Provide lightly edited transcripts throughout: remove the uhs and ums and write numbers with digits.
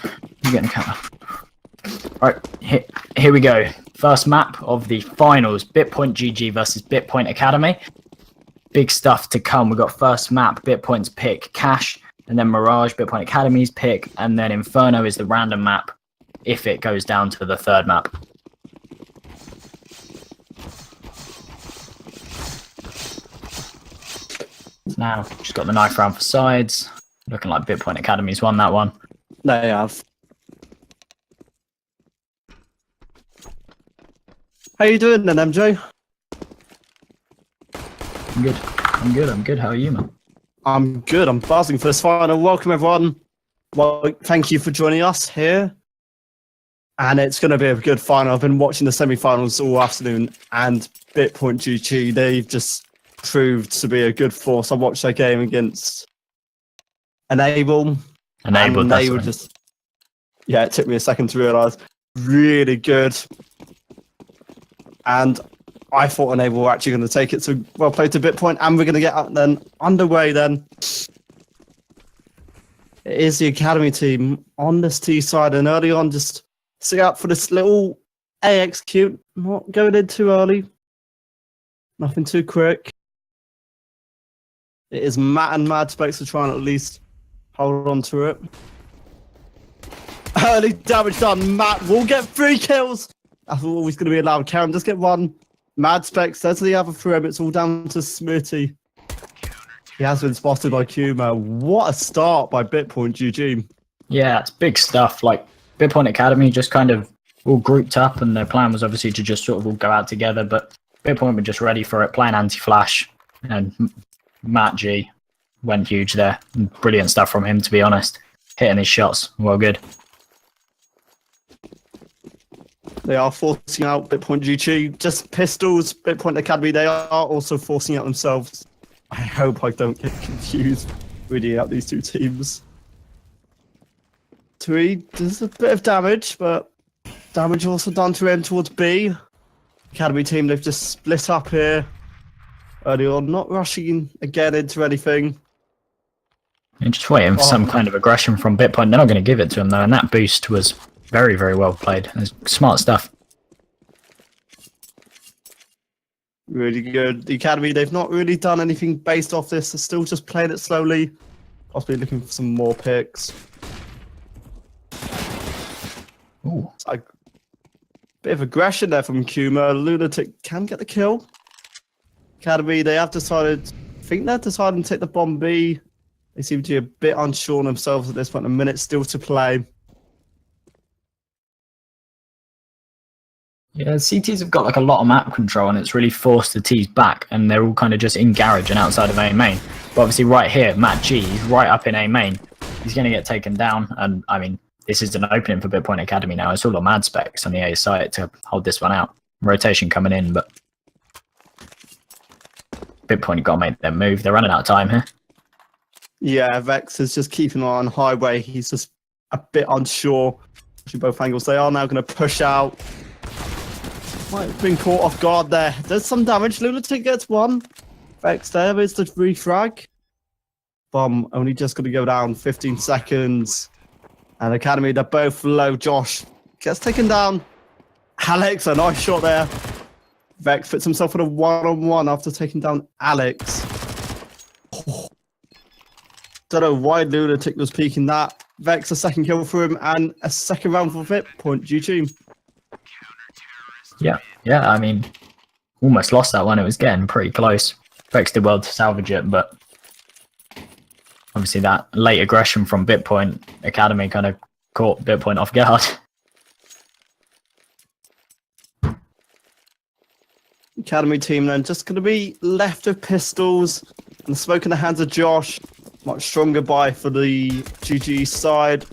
You getting a counter? Right, here we go. First map of the finals. Bitpoint GG versus Bitpoint Academy. Big stuff to come. We've got first map, Bitpoint's pick, Cash, and then Mirage, Bitpoint Academy's pick, and then Inferno is the random map if it goes down to the third map. Now, just got the knife round for sides. Looking like Bitpoint Academy's won that one. They have. How you doing then, MJ? I'm good. I'm good. How are you, man? I'm good. I'm buzzing for this final. Welcome, everyone. Well, thank you for joining us here. And it's going to be a good final. I've been watching the semi-finals all afternoon, and Bitpoint GG, they've just proved to be a good force. I watched their game against Enable. Enabled, they were just... Yeah, it took me a second to realise. Really good. And I thought Enable were actually going to take it, so well played to Bitpoint, and we're going to get underway then. It is the Academy team on this T side, and early on just sit out for this little A execute, not going in too early. Nothing too quick. It is Matt and Mad Specs to try and at least hold on to it. Early damage done. Matt will get 3 kills. That's always going to be allowed. Karen does get 1. Mad Specs does the other 3. It's all down to Smitty. He has been spotted by Kuma. What a start by Bitpoint GG. Yeah, it's big stuff. Like, Bitpoint Academy just kind of all grouped up, and their plan was obviously to just sort of all go out together, but Bitpoint were just ready for it, playing anti-flash, and Matt G went huge there. Brilliant stuff from him, to be honest. Hitting his shots. Well, good. They are forcing out Bitpoint GG. Just pistols. Bitpoint Academy, they are also forcing out themselves. I hope I don't get confused reading out these two teams. 3 does a bit of damage, but damage also done to him towards B. Academy team, they've just split up here early on, not rushing again into anything. And just waiting for some kind of aggression from Bitpoint. They're not going to give it to him, though, and that boost was very, very well played. It's smart stuff. Really good. The Academy, they've not really done anything based off this. They're still just playing it slowly. Possibly looking for some more picks. Ooh. It's like a bit of aggression there from Kuma. Lunatic can get the kill. Academy, they have decided, I think they're deciding to take the bomb B. They seem to be a bit unsure themselves at this point. A minute still to play. Yeah, CTs have got like a lot of map control, and it's really forced the T's back, and they're all kind of just in garage and outside of A main. But obviously right here, Matt G, he's right up in A main. He's going to get taken down, and I mean, this is an opening for Bitpoint Academy now. It's all on Mad Specs on the A side to hold this one out. Rotation coming in, but Bitpoint got to make their move. They're running out of time here. Yeah, Vex is just keeping on highway. He's just a bit unsure. Actually, both angles. They are now going to push out. Might have been caught off guard there. There's some damage. Lunatic gets 1. Vex there is the refrag. Bomb only just going to go down 15 seconds. And Academy, they're both low. Josh gets taken down. Alex, a nice shot there. Vex puts himself in a 1-on-1 after taking down Alex. Don't know why Lunatic was peeking that. Vex, a second kill for him, and a second round for Bitpoint GG. Yeah, I mean, almost lost that one. It was getting pretty close. Vex did well to salvage it, but obviously that late aggression from Bitpoint Academy kind of caught Bitpoint off guard. Academy team then just going to be left of pistols, and the smoke in the hands of Josh. Much stronger buy for the GG side.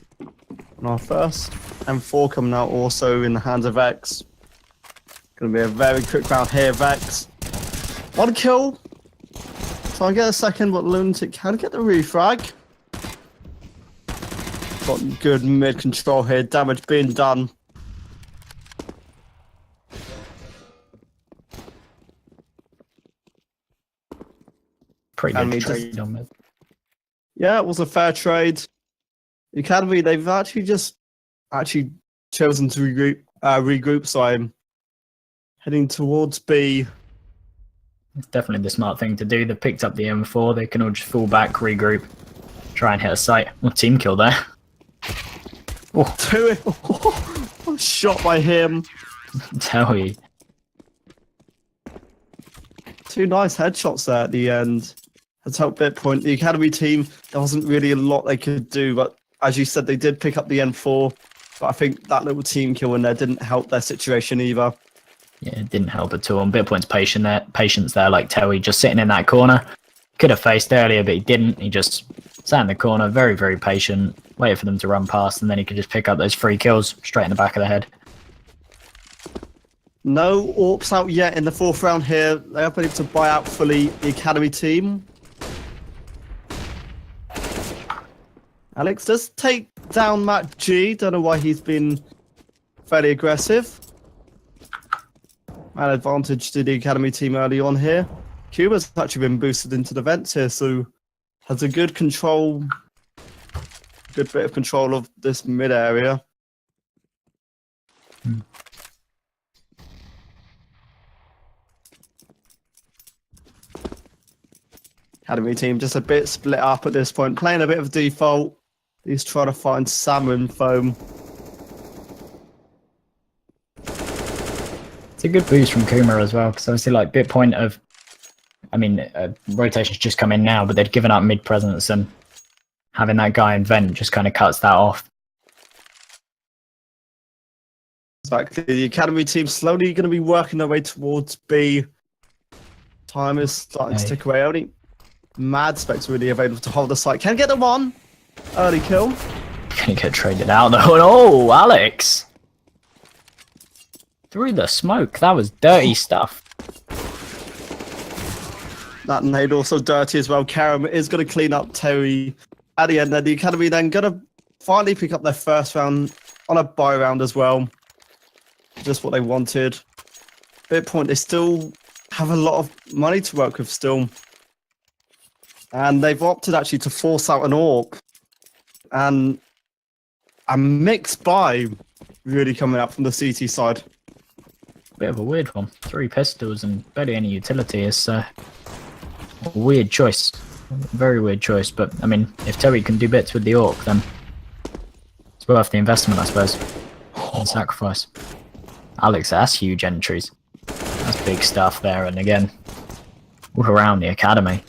On our first M4 coming out also in the hands of Vex. Going to be a very quick round here, Vex. 1 kill. Try and get a second, but Lunatic can get the refrag. Got good mid control here. Damage being done. Pretty good trade on mid. Yeah, it was a fair trade. The Academy, they've actually just actually chosen to regroup, so I'm heading towards B. It's definitely the smart thing to do. They picked up the M4. They can all just fall back, regroup, try and hit a site. Well, team kill there. Oh. Shot by him. Tell you. 2 nice headshots there at the end. Has helped Bitpoint. The academy team, there wasn't really a lot they could do, but as you said, they did pick up the M4. But I think that little team kill in there didn't help their situation either. Yeah, it didn't help at all. And Bitpoint's patience there, like Towie, just sitting in that corner. Could have faced earlier, but he didn't. He just sat in the corner, very, very patient, waited for them to run past, and then he could just pick up those 3 kills straight in the back of the head. No AWPs out yet in the 4th round here. They are able to buy out fully the academy team. Alex does take down Matt G. Don't know why he's been fairly aggressive. An advantage to the academy team early on here. Cuba's actually been boosted into the vents here, so has a good bit of control of this mid area. Academy team just a bit split up at this point, playing a bit of default. He's trying to find salmon foam. It's a good boost from Kuma as well, because obviously, like, Bitpoint of, I mean, rotation's just come in now, but they'd given up mid presence, and having that guy in vent just kind of cuts that off. Exactly. The academy team slowly going to be working their way towards B. Time is starting to tick away. Only Mad Spec's really available to hold the site. Can get them on. Early kill. Gonna get traded out though. Oh, Alex! Through the smoke. That was dirty stuff. That nade also dirty as well. Karam is going to clean up Terry at the end. Then the academy then going to finally pick up their 1st round on a buy round as well. Just what they wanted. Bitpoint, they still have a lot of money to work with still. And they've opted actually to force out an AWP. And a mixed buy really coming out from the CT side. Bit of a weird one. 3 pistols and barely any utility is a weird choice. Very weird choice. But, I mean, if Terry can do bits with the AWP, then it's worth the investment, I suppose. And sacrifice. Alex, that's huge entries. That's big stuff there. And again, all around the academy.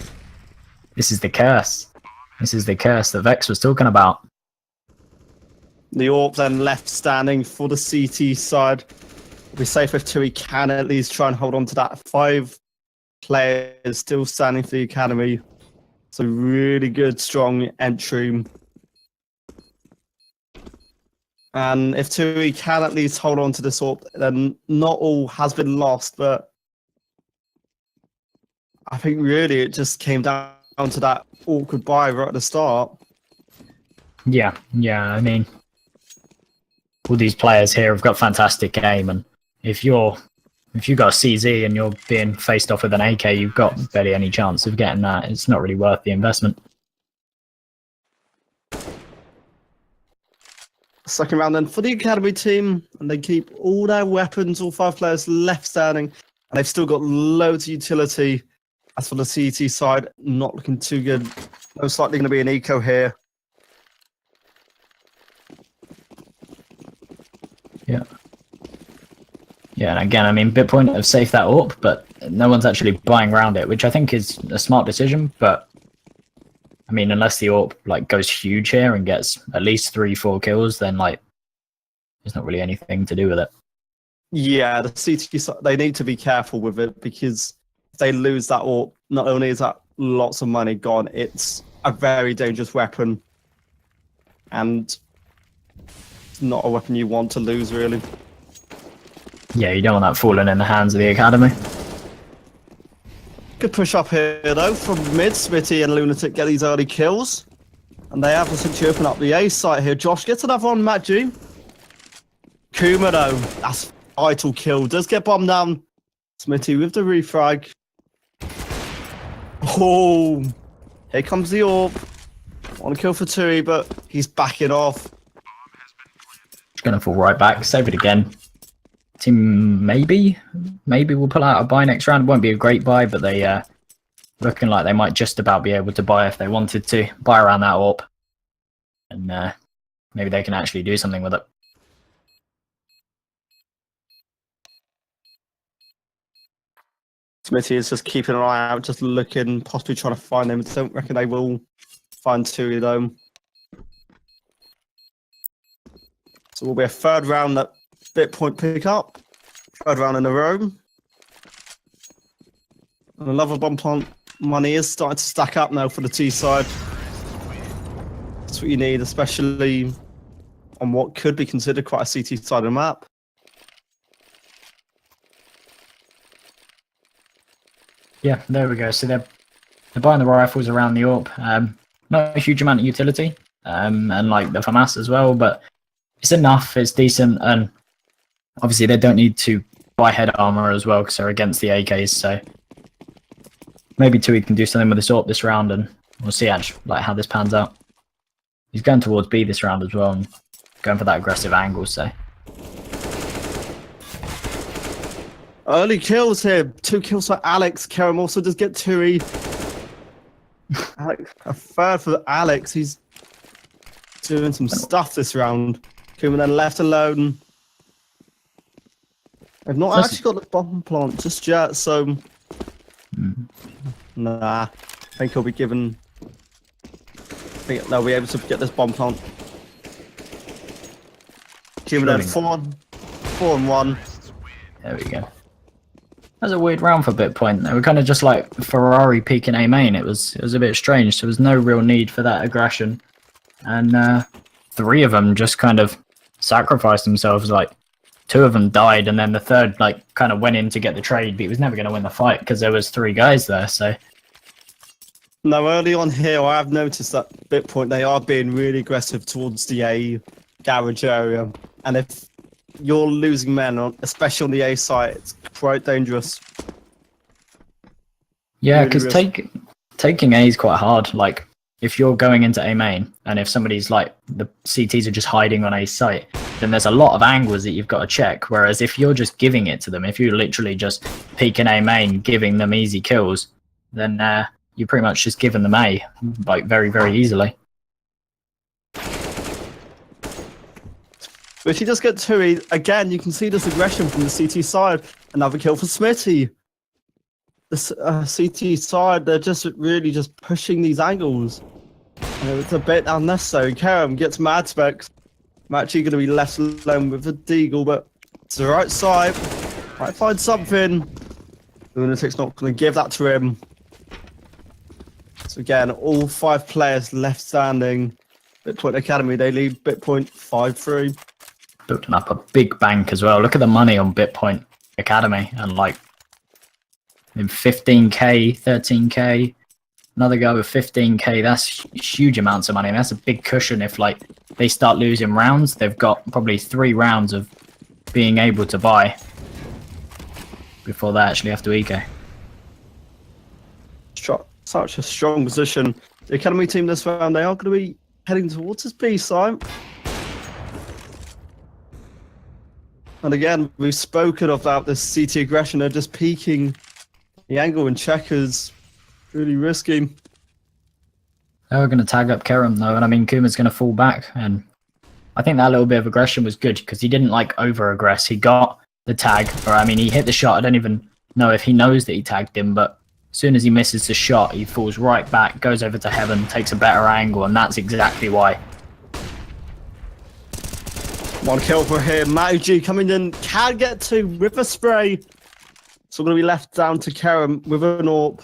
This is the curse. This is the curse that Vex was talking about. The AWP then left standing for the CT side. It'll be safe if Tui can at least try and hold on to that. 5 players still standing for the academy. So really good, strong entry. And if Tui can at least hold on to this AWP, then not all has been lost. But I think really it just came down to that awkward buy right at the start. Yeah, I mean, all these players here have got fantastic aim, and if you got a CZ and you're being faced off with an AK, you've got barely any chance of getting that. It's not really worth the investment. Second round then for the academy team, and they keep all their weapons, all 5 players left standing, and they've still got loads of utility. As for the CT side, not looking too good. Most likely going to be an eco here. Yeah, and again, I mean, Bitpoint have saved that up, but no one's actually buying around it, which I think is a smart decision. But I mean, unless the AWP like goes huge here and gets at least 3-4 kills, then like there's not really anything to do with it. Yeah, the CT side, they need to be careful with it, because if they lose that AWP, not only is that lots of money gone, it's a very dangerous weapon, and it's not a weapon you want to lose, really. Yeah, you don't want that falling in the hands of the academy. Good push up here, though, from mid. Smitty and Lunatic get these early kills. And they have essentially open up the A site here. Josh gets another on Matt G. Kuma, though, that's vital kill. Does get bombed down. Smitty with the refrag. Oh, here comes the AWP. Want to kill for Tui, but he's backing off. Just going to fall right back. Save it again. Team maybe we'll pull out a buy next round. It won't be a great buy, but they looking like they might just about be able to buy if they wanted to. Buy around that AWP. And maybe they can actually do something with it. Smithy is just keeping an eye out, just looking, possibly trying to find them. Don't reckon they will find two of them. So it will be a third round that Bitpoint pick up. Third round in a row. And another bomb plant money is starting to stack up now for the T side. That's what you need, especially on what could be considered quite a CT side of the map. Yeah, there we go. So they're buying the rifles around the AWP. Not a huge amount of utility, and like the FAMAS as well, but it's enough. It's decent, and obviously they don't need to buy head armor as well because they're against the AKs. So maybe Tui can do something with this AWP this round, and we'll see how this pans out. He's going towards B this round as well, and going for that aggressive angle. So. Early kills here. 2 kills for Alex. Kerem also does get 2. Alex, a third for Alex. He's doing some stuff this round. Kuma then left alone. They've not actually got the bomb plant just yet, so... Nah. I think he'll be given... I think they'll be able to get this bomb plant. Kuma then 4-1. There we go. That was a weird round for Bitpoint. They were kind of just like Ferrari peeking A main. It was a bit strange. So there was no real need for that aggression, and 3 of them just kind of sacrificed themselves. Like 2 of them died, and then the third like kind of went in to get the trade, but he was never going to win the fight because there was 3 guys there. So now early on here, I have noticed that Bitpoint they are being really aggressive towards the A garage area, and if you're losing men, especially on the A side, it's quite dangerous. Yeah, because taking A is quite hard. Like, if you're going into A main, and if somebody's like, the CTs are just hiding on A site, then there's a lot of angles that you've got to check. Whereas if you're just giving it to them, if you're literally just peeking A main, giving them easy kills, then you're pretty much just giving them A, like, very, very easily. But if you just get 2, again, you can see this aggression from the CT side. Another kill for Smitty. The CT side, they're just really just pushing these angles. And it's a bit unnecessary. Kerem gets mad specs. I'm actually going to be left alone with a Deagle, but it's the right side. Might find something. Lunatic's not going to give that to him. So again, all 5 players left standing. Bitpoint Academy, they lead Bitpoint 5-3. Building up a big bank as well. Look at the money on Bitpoint Academy, and like in 15k, 13k, another guy with 15k. That's huge amounts of money. And that's a big cushion if like they start losing rounds. They've got probably 3 rounds of being able to buy before they actually have to eco. Such a strong position. The Academy team this round, they are going to be heading towards this B side. And again, we've spoken about this CT aggression. They're just peeking the angle and checkers. Really risky. They were going to tag up Kerem though, and I mean Kuma's going to fall back, and I think that little bit of aggression was good because he didn't like over aggress. He got the tag, or I mean he hit the shot. I don't even know if he knows that he tagged him, but as soon as he misses the shot, he falls right back, goes over to heaven, takes a better angle, and that's exactly why. 1 kill for him. Matty G coming in, can get 2 with a spray. So we're going to be left down to Kerem with an AWP.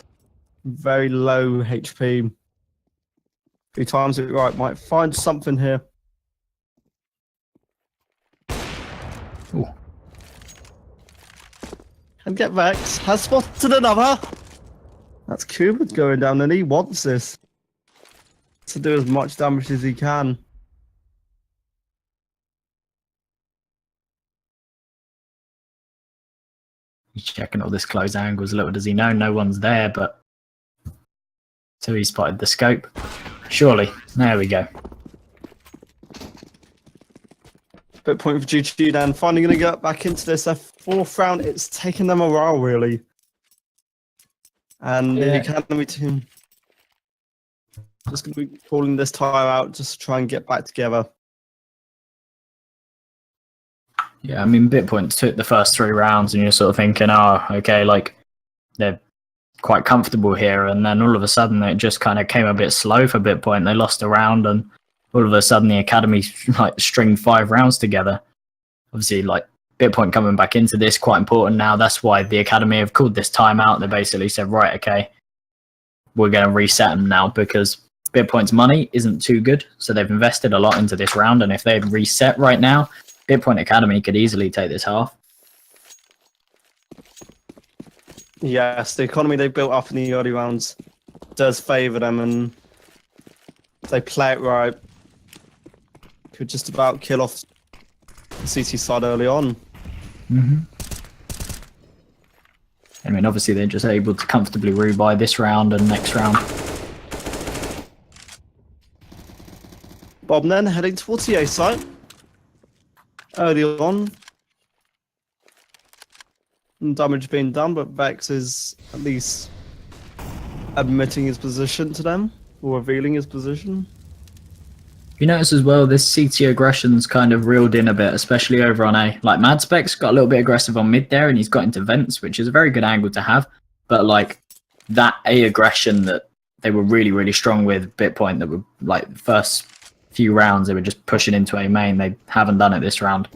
Very low HP. 3 times it right, might find something here. Ooh. And get Vex. Has spotted another. That's Kuba going down, and he wants this. To do as much damage as he can. He's checking all this close angles. Little does he know, no one's there, but so he spotted the scope. Surely, there we go. Bitpoint for GG then. Finally going to get back into this. Their fourth round, it's taken them a while, really. And the Academy team just going to be calling this time out just to try and get back together. Yeah, I mean, Bitpoint took the first 3 rounds and you're sort of thinking, oh, okay, like, they're quite comfortable here. And then all of a sudden, it just kind of came a bit slow for Bitpoint. They lost a round and all of a sudden the Academy like stringed 5 rounds together. Obviously, like, Bitpoint coming back into this, quite important now. That's why the Academy have called this timeout. They basically said, right, okay, we're going to reset them now because Bitpoint's money isn't too good. So they've invested a lot into this round. And if they reset right now, Bitpoint Academy could easily take this half. Yes, the economy they built up in the early rounds does favour them, and if they play it right, could just about kill off the CT side early on. I mean, obviously they're just able to comfortably rebuy this round and next round. Bob then heading towards the A site. Early on. And damage being done, but Vex is at least admitting his position to them, or revealing his position. You notice as well, this CT aggression's kind of reeled in a bit, especially over on A. Like, Madspec's got a little bit aggressive on mid there, and he's got into vents, which is a very good angle to have. But, like, that A aggression that they were really, really strong with, Bitpoint, that were, like, the first few rounds, they were just pushing into A main. They haven't done it this round.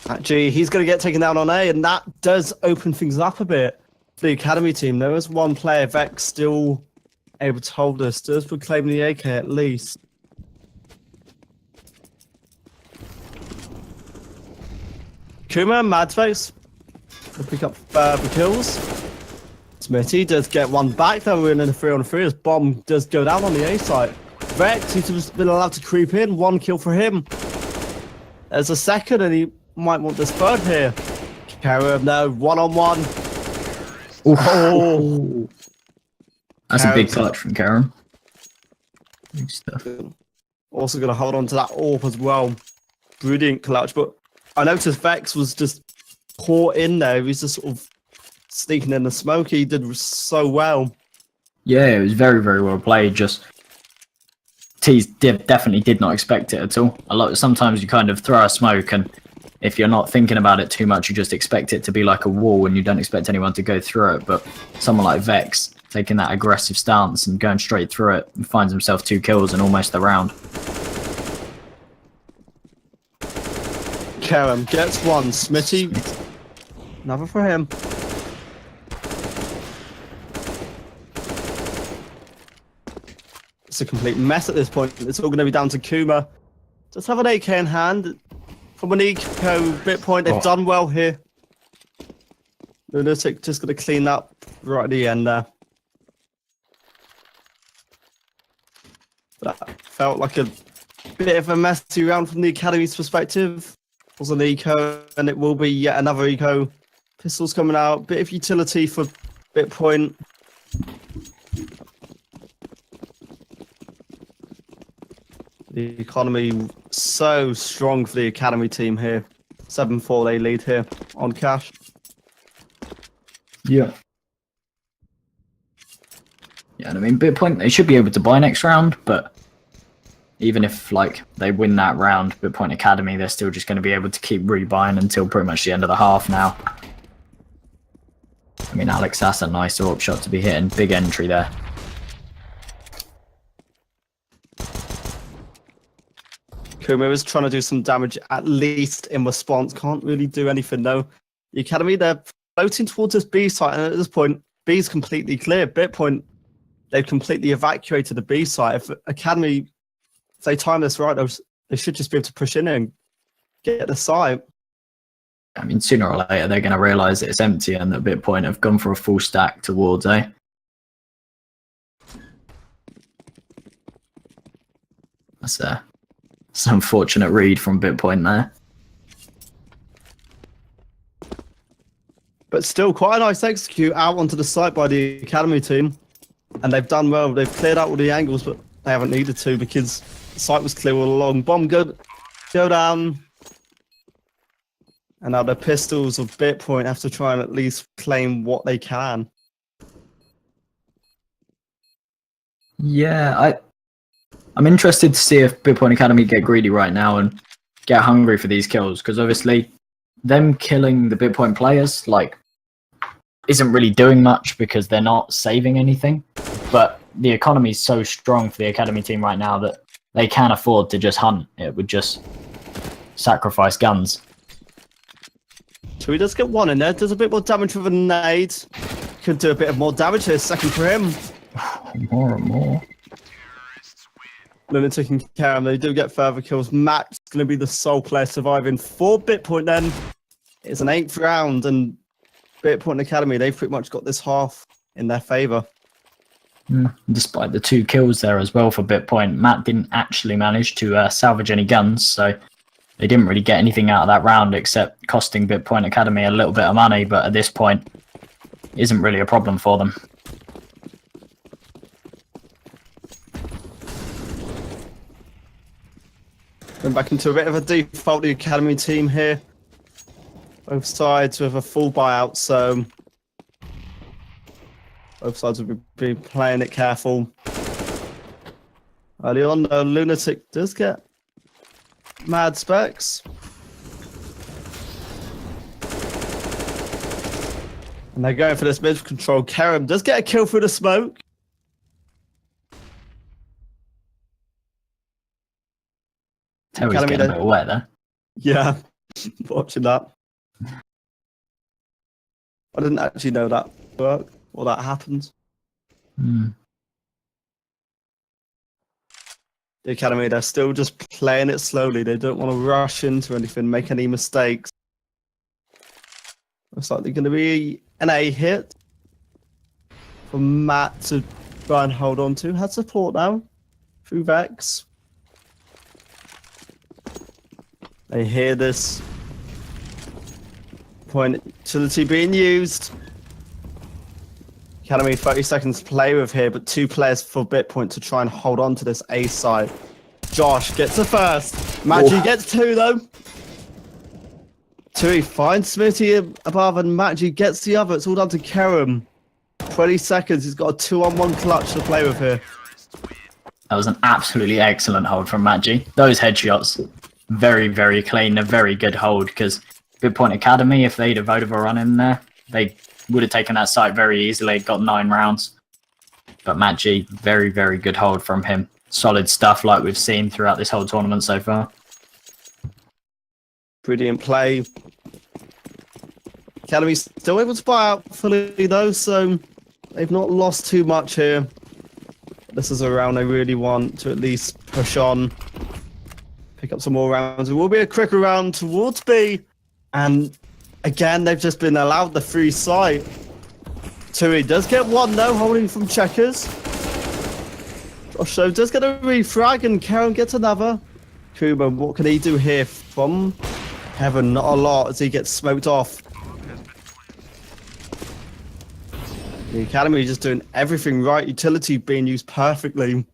Actually, he's going to get taken down on A, and that does open things up a bit for the Academy team. There is one player, Vex, still able to hold us, does proclaim the AK at least. Kuma, Madface, will pick up further kills. Smitty does get one back, though we're in a 3-on-3 as Bomb does go down on the A site. Vex, he's just been allowed to creep in, 1 kill for him. There's a second, and he might want this third here. Karam now, 1-on-1. Oh! That's a big clutch from Karam. Big stuff. Also going to hold on to that AWP as well. Brilliant clutch, but I noticed Vex was just caught in there. He was just sort of sneaking in the smoke. He did so well. Yeah, it was very, very well played. Just Tees definitely did not expect it at all. Sometimes you kind of throw a smoke, and if you're not thinking about it too much, you just expect it to be like a wall, and you don't expect anyone to go through it. But someone like Vex taking that aggressive stance and going straight through it, and finds himself 2 kills and almost the round. Karam gets 1. Smitty, another for him. It's a complete mess at this point. It's all going to be down to Kuma. Just have an AK in hand. From an eco Bitpoint, they've done well here. Lunatic just going to clean up right at the end there. That felt like a bit of a messy round from the Academy's perspective. It was an eco, and it will be yet another eco. Pistols coming out, bit of utility for Bitpoint. The economy so strong for the Academy team here. 7-4 they lead here on cash. Yeah. Yeah, and I mean, Bitpoint, they should be able to buy next round, but even if, like, they win that round, Bitpoint Academy, they're still just going to be able to keep rebuying until pretty much the end of the half now. I mean, Alex, that's a nice AWP shot to be hitting. Big entry there. Kuma is trying to do some damage, at least in response. Can't really do anything, though. The Academy, they're floating towards this B site, and at this point, B's completely clear. Bitpoint, they've completely evacuated the B site. If Academy, if they time this right, they should just be able to push in and get the site. I mean, sooner or later, they're going to realise that it's empty and that Bitpoint have gone for a full stack towards A. That's an unfortunate read from Bitpoint there. But still, quite a nice execute out onto the site by the Academy team. And they've done well. They've cleared out all the angles, but they haven't needed to because the site was clear all along. Bomb go down. And now the Pistols of Bitpoint have to try and at least claim what they can. Yeah, I'm interested to see if Bitpoint Academy get greedy right now and get hungry for these kills, because obviously them killing the Bitpoint players like isn't really doing much because they're not saving anything. But the economy is so strong for the Academy team right now that they can afford to just hunt. It would just sacrifice guns. So he does get one in there. Does a bit more damage with a nade. Could do a bit of more damage here. Second for him. More and more. Lunatic and Karam, they do get further kills. Max going to be the sole player surviving for Bitpoint then. It's an 8th round, and Bitpoint Academy, they've pretty much got this half in their favour. Despite the 2 kills there as well for Bitpoint, Matt didn't actually manage to salvage any guns, so they didn't really get anything out of that round except costing Bitpoint Academy a little bit of money, but at this point, isn't really a problem for them. Going back into a bit of a default, the Academy team here. Both sides with a full buyout, so both sides will be playing it careful. Early on, Lunatic does get mad specs. And they're going for this mid control. Karam does get a kill through the smoke. Terry's getting a bit away there. Yeah, watching that. I didn't actually know that worked or that happened. The Academy, they're still just playing it slowly. They don't want to rush into anything, make any mistakes. Looks like they're going to be an A hit for Matt to try and hold on to. Had support now through Vex. They hear this point utility being used. Academy 30 seconds to play with here, but 2 players for Bitpoint to try and hold on to this A side. Josh gets the first. Maggi gets 2 though. Tui finds Smitty above and Maggi gets the other. It's all down to Karam. 20 seconds. He's got a 2-on-1 clutch to play with here. That was an absolutely excellent hold from Maggi. Those headshots, very, very clean. A very good hold, because Bitpoint Academy, if they'd have voted a run in there, they would have taken that site very easily, got 9 rounds. But Maggi, very, very good hold from him. Solid stuff like we've seen throughout this whole tournament so far. Brilliant play. Academy still able to buy out fully though, so they've not lost too much here. This is a round they really want to at least push on, pick up some more rounds. It will be a quicker round towards B, and again they've just been allowed the free site. Tui does get 1 though, holding from checkers. Josh though does get a refrag, and Karam gets another. Kuma, what can he do here from heaven? Not a lot as he gets smoked off. The Academy just doing everything right. Utility being used perfectly.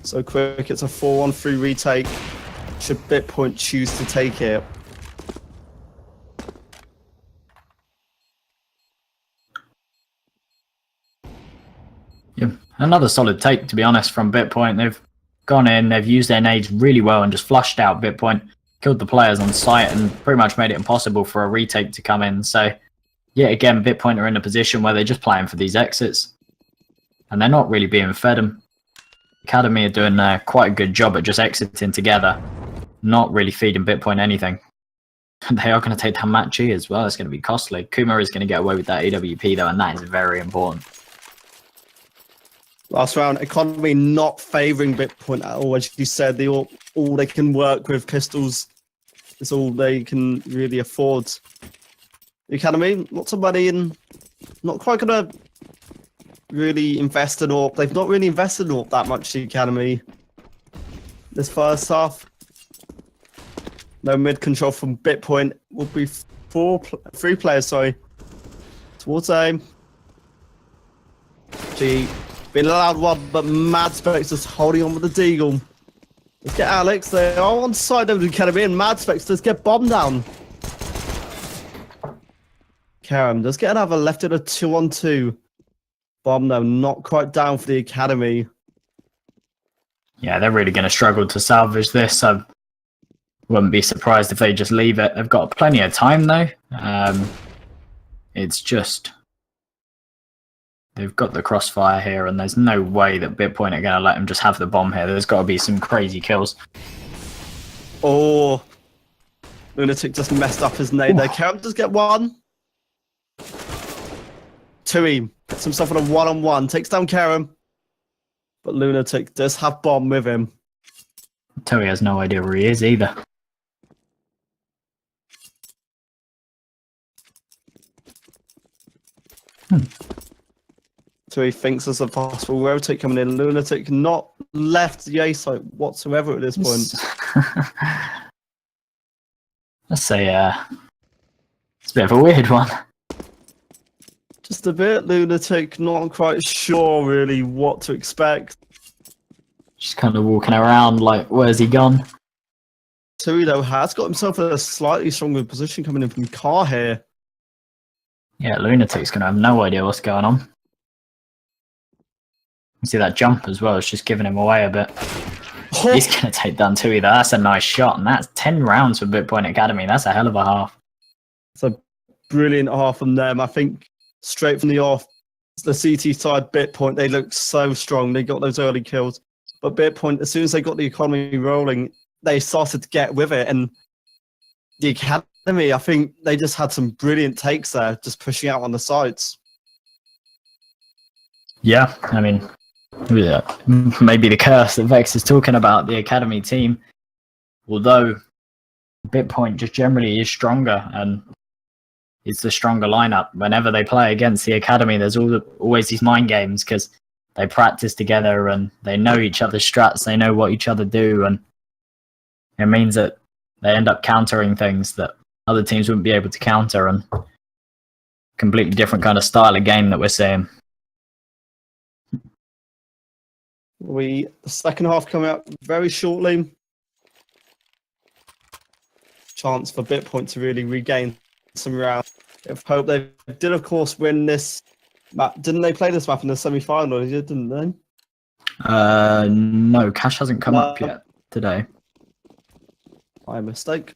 So quick, it's a 4-1-3 retake. Should Bitpoint choose to take it? Yeah, another solid take, to be honest, from Bitpoint. They've gone in, they've used their nades really well and just flushed out Bitpoint, killed the players on site, and pretty much made it impossible for a retake to come in. So, yeah, again, Bitpoint are in a position where they're just playing for these exits, and they're not really being fed them. Academy are doing quite a good job at just exiting together, not really feeding Bitpoint anything. They are going to take down Matchy as well. It's going to be costly. Kuma is going to get away with that AWP though, and that is very important. Last round, Economy not favouring Bitpoint at all. As you said, all they can work with pistols is all they can really afford. The Academy, lots of money and not quite going to really invest in AWP. They've not really invested in AWP that much, the Academy. This first half. No mid control from Bitpoint. Will be 3 players, sorry. Towards aim. G Been allowed one, but Mad Specs just holding on with the Deagle. Let's get Alex. They are on side of the Academy, and Mad Specs does get bombed down. Karam does get another left in a 2-on-2. Bomb though, not quite down for the Academy. Yeah, they're really going to struggle to salvage this. I wouldn't be surprised if they just leave it. They've got plenty of time though. It's just they've got the crossfire here, and there's no way that Bitpoint are going to let them just have the bomb here. There's got to be some crazy kills. Oh, Lunatic just messed up his nade there. Karam does get one. Tui gets himself on a 1-on-1, takes down Karam. But Lunatic does have bomb with him. Tui has no idea where he is either. Tui thinks there's a possible rotate coming in. Lunatic not left the A site whatsoever at this point. Let's say it's a bit of a weird one. Just a bit. Lunatic not quite sure really what to expect. Just kind of walking around like, where's he gone? Tui though has got himself in a slightly stronger position coming in from Car here. Yeah, Lunatic's going to have no idea what's going on. You see that jump as well, it's just giving him away a bit. Oh. He's going to take down Tui though. That's a nice shot, and that's 10 rounds for Bitpoint Academy. That's a hell of a half. It's a brilliant half from them. I think straight from the off, the CT side, Bitpoint, they looked so strong. They got those early kills. But Bitpoint, as soon as they got the economy rolling, they started to get with it. And the Academy, I think they just had some brilliant takes there, just pushing out on the sides. Yeah, I mean, maybe the curse that Vex is talking about, the Academy team. Although Bitpoint just generally is stronger, and it's the stronger lineup. Whenever they play against the Academy, there's always these mind games because they practice together and they know each other's strats, they know what each other do, and it means that they end up countering things that other teams wouldn't be able to counter, and completely different kind of style of game that we're seeing. The second half coming up very shortly. Chance for Bitpoint to really regain some rounds. I hope they did, of course, win this map. Didn't they play this map in the semi-final? Didn't they? No, Cash hasn't come up yet today. My mistake.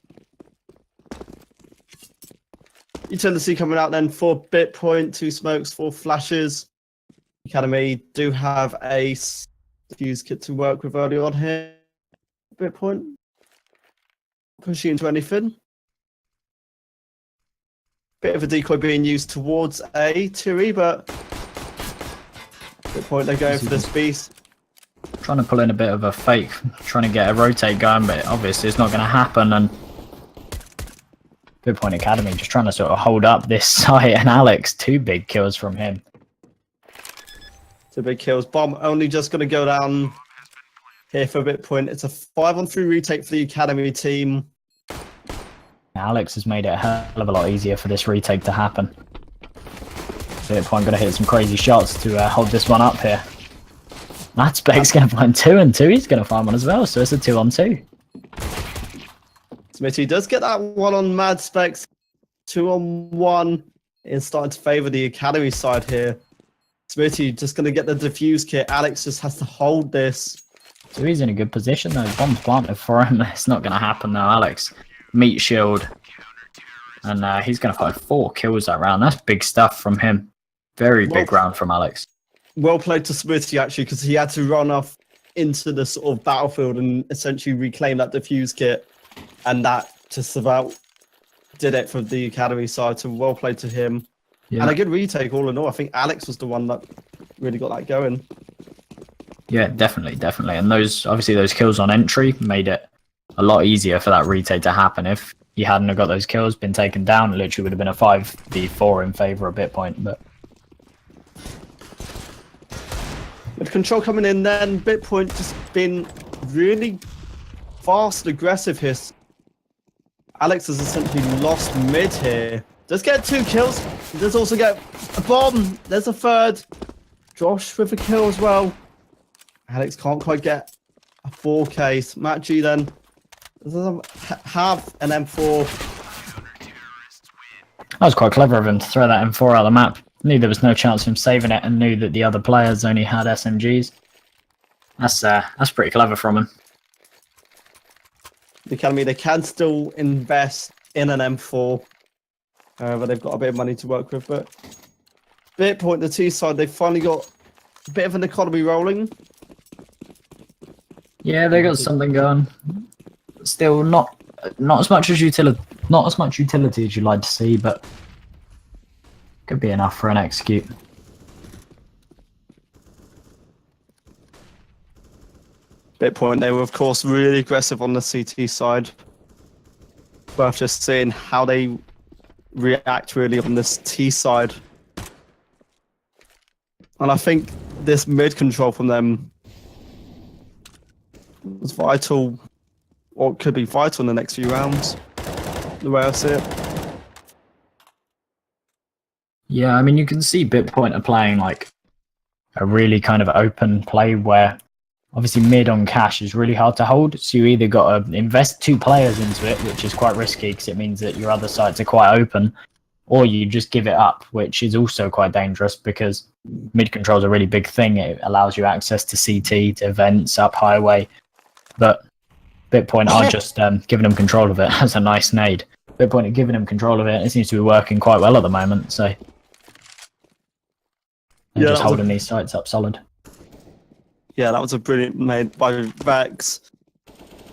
You tend to see coming out then for Bitpoint, 2 smokes, 4 flashes. Academy do have a fuse kit to work with early on here. Bitpoint pushing into anything. Bit of a decoy being used towards a Tui, but Bitpoint, they're going for this beast. Trying to pull in a bit of a fake, trying to get a rotate going, but obviously it's not going to happen. And Bitpoint Academy just trying to sort of hold up this site, and Alex, 2 big kills from him. 2 big kills. Bomb only just going to go down here for Bitpoint. It's a 5-on-3 retake for the Academy team. Alex has made it a hell of a lot easier for this retake to happen. Bitpoint going to hit some crazy shots to hold this one up here. Mad Specs going to find 2, and Tui's going to find one as well, so it's a 2-on-2. Smitty does get that one on Mad Specs. 2-on-1 is starting to favour the Academy side here. Smitty just going to get the defuse kit. Alex just has to hold this. Tui's in a good position though. Bomb's planted for him. It's not going to happen though. Alex, meat shield. And he's going to find 4 kills that round. That's big stuff from him. Very big round from Alex. Well played to Smitty actually, because he had to run off into the sort of battlefield and essentially reclaim that defuse kit. And that just about did it for the Academy side. So well played to him. Yeah. And a good retake all in all. I think Alex was the one that really got that going. Yeah, definitely. And obviously those kills on entry made it a lot easier for that retake to happen. If he hadn't have got those kills, been taken down, it literally would have been a 5v4 in favour of Bitpoint. But with control coming in then, Bitpoint just been really fast and aggressive here. Alex has essentially lost mid here. Does get 2 kills. Does also get a bomb. There's a third. Josh with a kill as well. Alex can't quite get a 4K. Matt G then doesn't have an M4. That was quite clever of him to throw that M4 out of the map. Knew there was no chance of him saving it and knew that the other players only had SMGs. That's pretty clever from him. The Academy, they can still invest in an M4. But they've got a bit of money to work with. But Bitpoint, the T side, they've finally got a bit of an economy rolling. Yeah, they got something going. Still not as much utility as you'd like to see, but could be enough for an execute. Bitpoint, they were of course really aggressive on the CT side. Worth just seeing how they react really on this T side. And I think this mid control from them was vital, or could be vital in the next few rounds, the way I see it. Yeah, I mean, you can see Bitpoint are playing like a really kind of open play where obviously mid on cash is really hard to hold. So you either got to invest 2 players into it, which is quite risky because it means that your other sites are quite open, or you just give it up, which is also quite dangerous because mid control is a really big thing. It allows you access to CT, to events, up highway. But Bitpoint are just giving them control of it. That's a nice nade. Bitpoint are giving them control of it. It seems to be working quite well at the moment. So they're just holding these sites up solid. Yeah, that was a brilliant nade by Vex.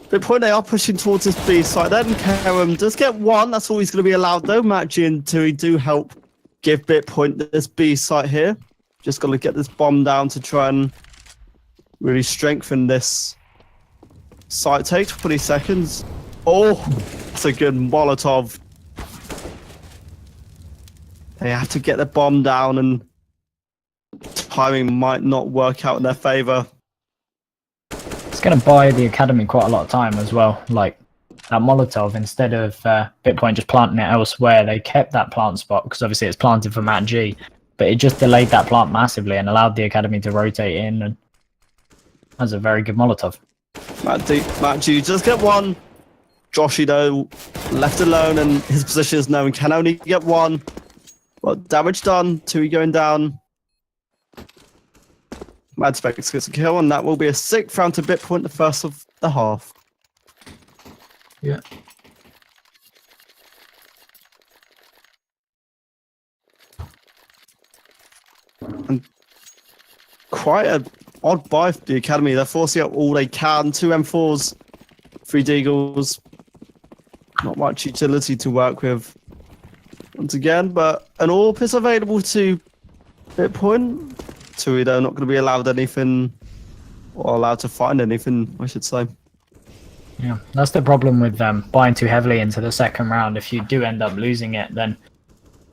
Bitpoint, they are pushing towards this B site. Then Karam does get 1. That's all he's going to be allowed though. Matt G and Tui do help give Bitpoint this B site here. Just got to get this bomb down to try and really strengthen this site take. 20 seconds. Oh, that's a good Molotov. They have to get the bomb down and timing might not work out in their favor. It's going to buy the Academy quite a lot of time as well. Like that Molotov, instead of Bitpoint just planting it elsewhere, they kept that plant spot because obviously it's planted for Matt G, but it just delayed that plant massively and allowed the Academy to rotate in, and that's a very good Molotov. Matt G just get 1. Joshy though, left alone, and his position is known, can only get 1. But damage done, 2 going down. Mad Specs gets a kill, and that will be a 6th round to Bitpoint, the first of the half. Yeah. And quite an odd buy for the Academy. They're forcing out all they can. 2 M4s, 3 Deagles. Not much utility to work with once again, but an AWP is available to Bitpoint. Tui, they're not going to be allowed anything, or allowed to find anything, I should say. Yeah, that's the problem with buying too heavily into the second round. If you do end up losing it, then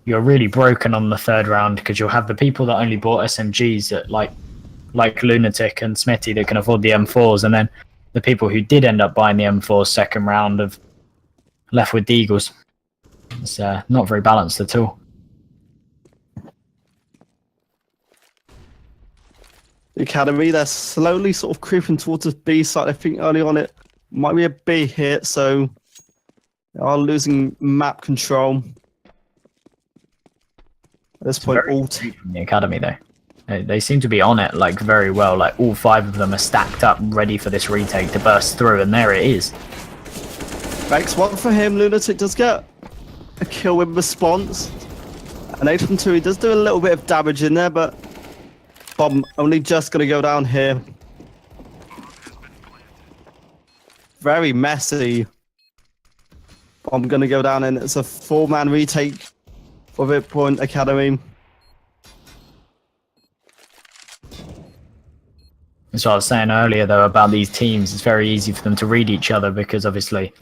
you're really broken on the third round because you'll have the people that only bought SMGs at like Lunatic and Smitty that can afford the M4s, and then the people who did end up buying the M4s second round have left with Deagles. It's not very balanced at all. The Academy, they're slowly sort of creeping towards the B side. I think early on it might be a B hit, so they are losing map control. At this point, all from the Academy though. They seem to be on it like very well. Like all 5 of them are stacked up, ready for this retake to burst through, and there it is. Vex 1 for him. Lunatic does get a kill with response. And 8 from 2, he does do a little bit of damage in there, but bomb only just going to go down here. Very messy. Bomb going to go down, and it's a 4-man retake for Bitpoint Academy. That's what I was saying earlier though about these teams. It's very easy for them to read each other because obviously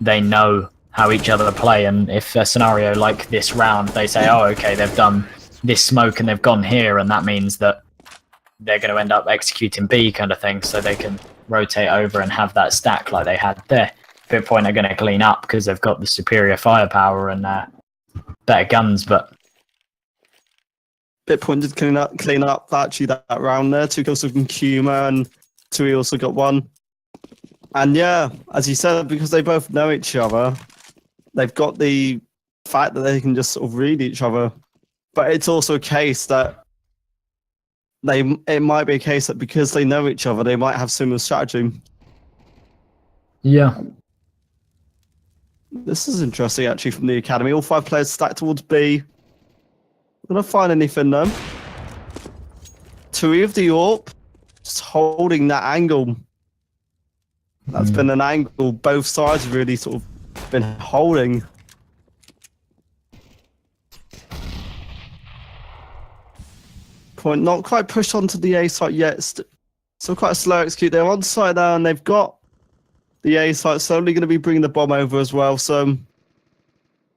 they know how each other play, and if a scenario like this round, they say, oh, okay, they've done this smoke and they've gone here, and that means that they're going to end up executing B kind of thing, so they can rotate over and have that stack like they had there. Bitpoint are going to clean up because they've got the superior firepower and better guns, but Bitpoint did clean up actually that round there. 2 kills from Kuma, and Tui also got 1. And yeah, as you said, because they both know each other, they've got the fact that they can just sort of read each other. But it's also a case that it might be a case that because they know each other, they might have similar strategy. Yeah. This is interesting, actually, from the academy. All 5 players stacked towards B. Gonna find anything though. 2 of the AWP, just holding that angle. That's been an angle both sides have really sort of been holding. Point not quite pushed onto the A site yet. Still quite a slow execute. They're on site now, and they've got the A site slowly going to be bringing the bomb over as well. So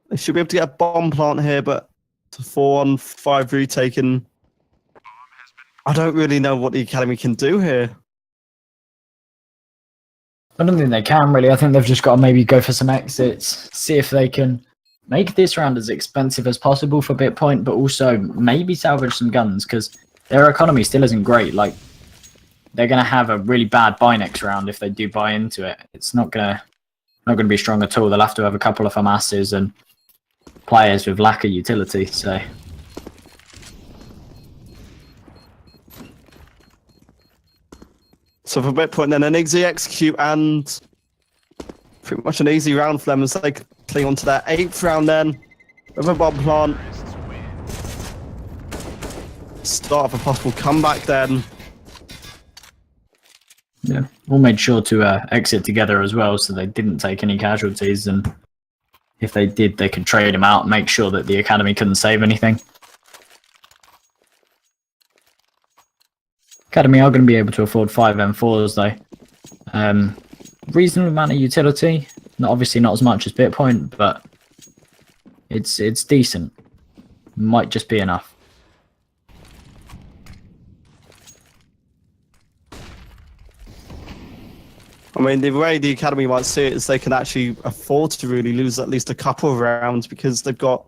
they should be able to get a bomb plant here, but it's a 4-on-5 retake, and I don't really know what the academy can do here. I don't think they can really. I think they've just got to maybe go for some exits, see if they can make this round as expensive as possible for Bitpoint, but also maybe salvage some guns, because their economy still isn't great. Like, they're going to have a really bad buy next round if they do buy into it. It's not going to be strong at all. They'll have to have a couple of FAMASs and players with lack of utility. So for Bitpoint, then an easy execute and pretty much an easy round for them as they cling on to their 8th round then with a bomb plant. Start of a possible comeback then. yeah, all made sure to exit together as well, so they didn't take any casualties. And if they did, they could trade them out and make sure that the academy couldn't save anything. Academy are going to be able to afford 5 M4s though. Reasonable amount of utility, obviously not as much as Bitpoint, but it's decent. Might just be enough. I mean, the way the academy might see it is they can actually afford to really lose at least a couple of rounds because they've got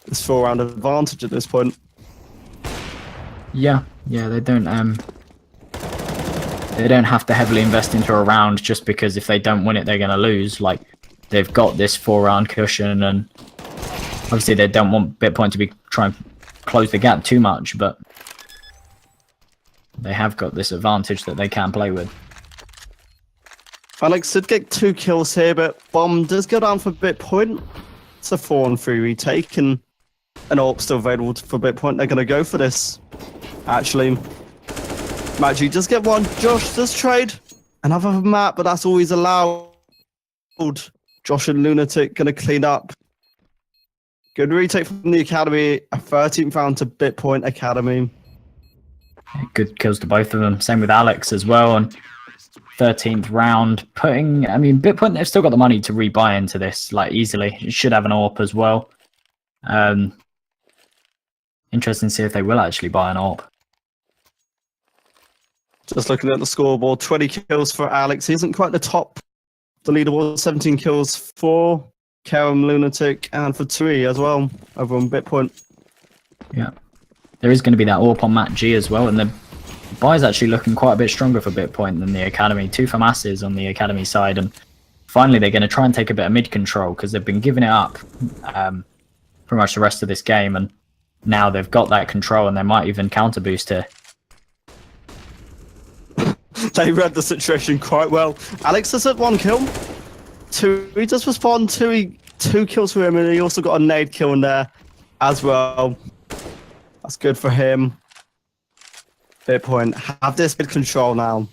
this 4-round advantage at this point. Yeah, they don't have to heavily invest into a round just because if they don't win it, they're going to lose. Like, they've got this 4-round cushion, and obviously they don't want Bitpoint to be trying to close the gap too much, but they have got this advantage that they can play with. Alex did get 2 kills here, but bomb does go down for Bitpoint. It's a 4-on-3 retake, and an AWP still available for Bitpoint. They're going to go for this, actually. Maggi does get 1. Josh does trade another map, but that's always allowed. Josh and Lunatic going to clean up. Good retake from the academy. A 13th round to Bitpoint Academy. Good kills to both of them. Same with Alex as well. And 13th round, Bitpoint, they've still got the money to rebuy into this, like, easily. It should have an AWP as well. Interesting to see if they will actually buy an AWP. Just looking at the scoreboard, 20 kills for Alex. He isn't quite the top. The leaderboard, 17 kills for Kerem, Lunatic, and for Tui as well, over on Bitpoint. Yeah. There is going to be that AWP on Matt G as well, and the buy's actually looking quite a bit stronger for Bitpoint than the academy. 2 FAMASs on the academy side, and finally they're going to try and take a bit of mid control because they've been giving it up pretty much the rest of this game, and now they've got that control, and they might even counter boost here. They read the situation quite well. Alex has had 1 kill. He does respond. 2 kills for him, and he also got a nade kill in there as well. That's good for him. Bitpoint have this mid control now.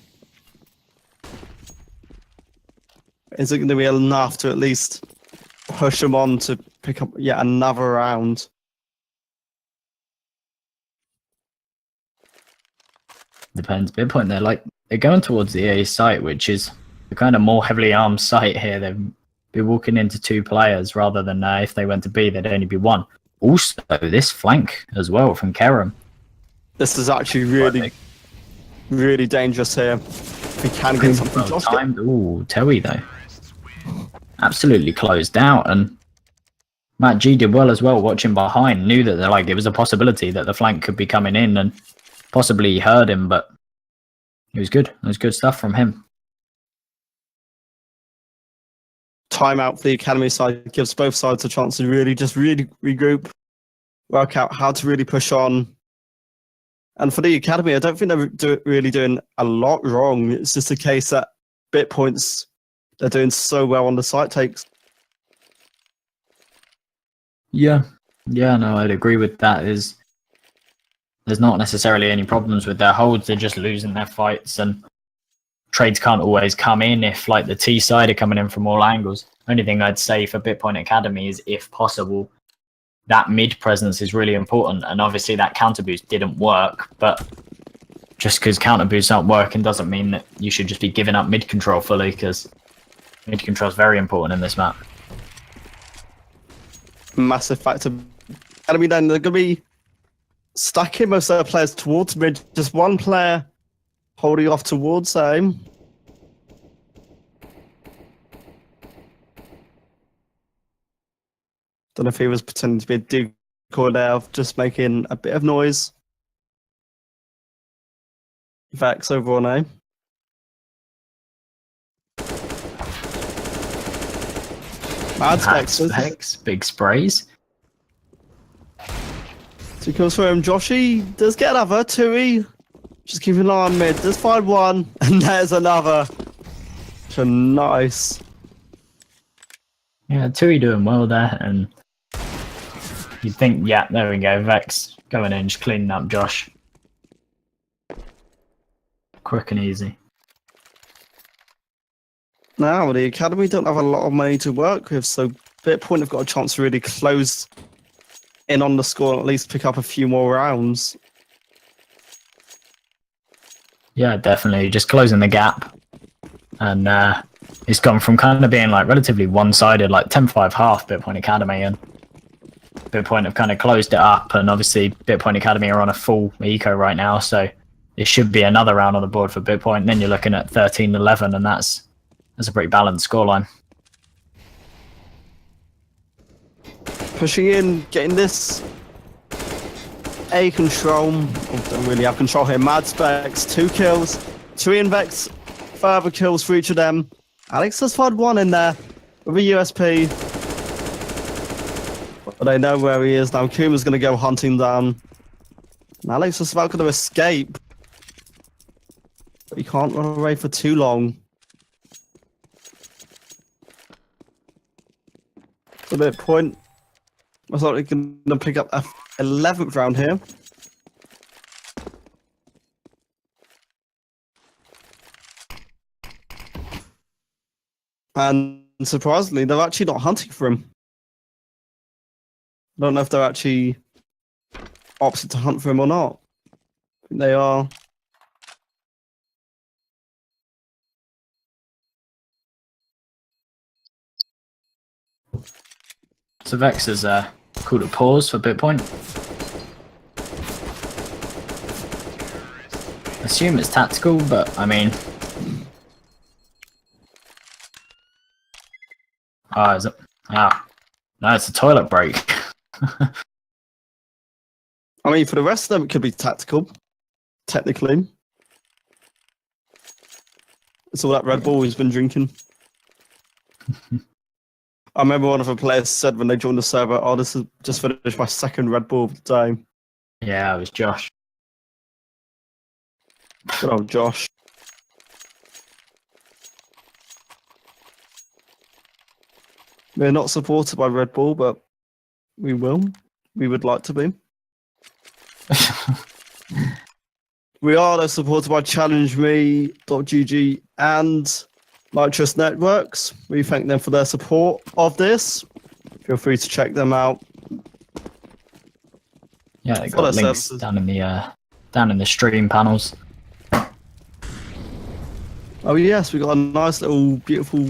Is it going to be enough to at least push them on to pick up yet another round? Depends. Bitpoint, they're going towards the A site, which is the kind of more heavily armed site here. They'd be walking into 2 players rather than if they went to B, there'd only be 1. Also, this flank as well from Kerem. This is actually really dangerous here. If he can get something timed. Ooh, Tui though. Absolutely closed out, and Matt G did well as well, watching behind, knew that it was a possibility that the flank could be coming in, and possibly he heard him, but it was good. It was good stuff from him. Timeout for the academy side gives both sides a chance to really regroup, work out how to really push on. And for the academy, I don't think they're really doing a lot wrong. It's just a case that Bitpoint's, they're doing so well on the site takes. Yeah, no, I'd agree with that. There's not necessarily any problems with their holds. They're just losing their fights, and trades can't always come in if like the T side are coming in from all angles. Only thing I'd say for Bitpoint Academy is, if possible, that mid presence is really important. And obviously that counter boost didn't work, but just because counter boosts aren't working doesn't mean that you should just be giving up mid control fully, because mid control is very important in this map. Massive factor. Academy then, they're going to be stacking most of their players towards mid. Just one player holding off towards aim. Don't know if he was pretending to be a decoy there, just making a bit of noise. Vex over on aim. Mad Vex, big sprays. 2 kills for him. Joshy does get another. Tui just keeping an eye on mid. Does find one, and there's another. So nice. Yeah, Tui doing well there, and you'd think, yeah, there we go. Vex going in, just cleaning up Josh. Quick and easy. Now, the academy don't have a lot of money to work with, so Bitpoint have got a chance to really close in on the score and at least pick up a few more rounds. Yeah, definitely. Just closing the gap. And it's gone from kind of being like relatively one-sided, like 10-5 half Bitpoint Academy, and Bitpoint have kind of closed it up. And obviously Bitpoint Academy are on a full eco right now, so it should be another round on the board for Bitpoint. And then you're looking at 13-11, and that's a pretty balanced scoreline. Pushing in, getting this A control. Oh, don't really have control here. Mad Specs, 2 kills. Tui and Vex, further kills for each of them. Alex has found one in there with a USP. But I know where he is now. Kuma's going to go hunting down. And Alex is about going to escape. But he can't run away for too long. A bit point. I thought we can pick up a 11th round here. And surprisingly, they're actually not hunting for him. I don't know if they're actually opted to hunt for him or not. I think they are. So Vex has called a pause for Bitpoint. Assume it's tactical, but I mean... Oh, is it? Ah. No, it's a toilet break. I mean, for the rest of them, it could be tactical, technically. It's all that Red Bull he's been drinking. I remember one of the players said when they joined the server, "Oh, this is just finished my 2nd Red Bull of the day." Yeah, it was Josh. Good old Josh. We're not supported by Red Bull, but we will. We would like to be. We are though supported by ChallengeMe.gg and Nitrous Networks. We thank them for their support of this. Feel free to check them out. Yeah, they got links down in the stream panels. Oh yes, we got a nice little beautiful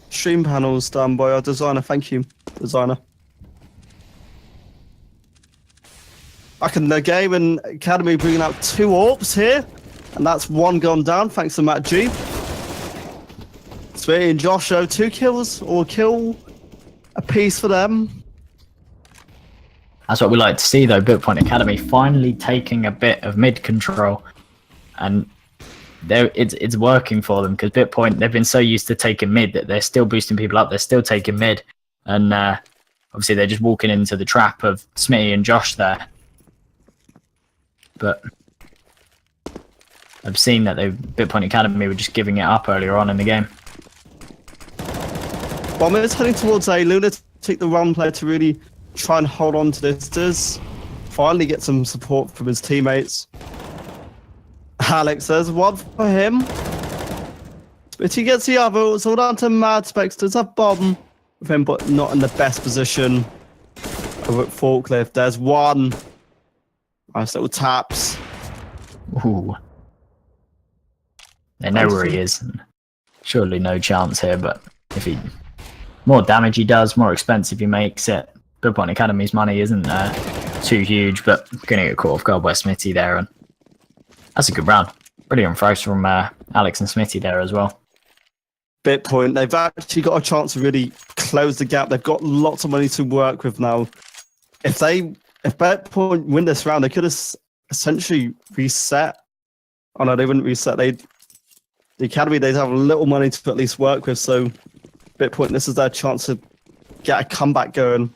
stream panels done by our designer. Thank you, designer. Back in the game, and Academy bringing out 2 AWPs here, and that's 1 gone down thanks to Matt G. Sweet and Josh, 2 kills or kill a piece for them. That's what we like to see, though. Bitpoint Academy finally taking a bit of mid control, and it's working for them because Bitpoint, they've been so used to taking mid that they're still boosting people up. They're still taking mid, and obviously they're just walking into the trap of Smitty and Josh there. But I've seen that Bitpoint Academy were just giving it up earlier on in the game. Bomber's heading towards A. Lunatic, the run player, to really try and hold on to this. Does finally get some support from his teammates. Alex, there's one for him. But he gets the other. It's all down to Mad Specs. Does a bomb with him, but not in the best position. Over at Forklift, there's one. Nice little taps. Ooh. They know where he is. Surely no chance here, but if he... more damage he does, more expensive he makes it. Bitpoint Academy's money isn't too huge, but going to get caught off guard by Smitty there, and that's a good round. Brilliant throws from Alex and Smitty there as well. Bitpoint, they've actually got a chance to really close the gap. They've got lots of money to work with now. If Bitpoint win this round, they could have essentially reset. Oh no, they wouldn't reset. The Academy, they'd have a little money to at least work with, so Bitpoint, this is their chance to get a comeback going.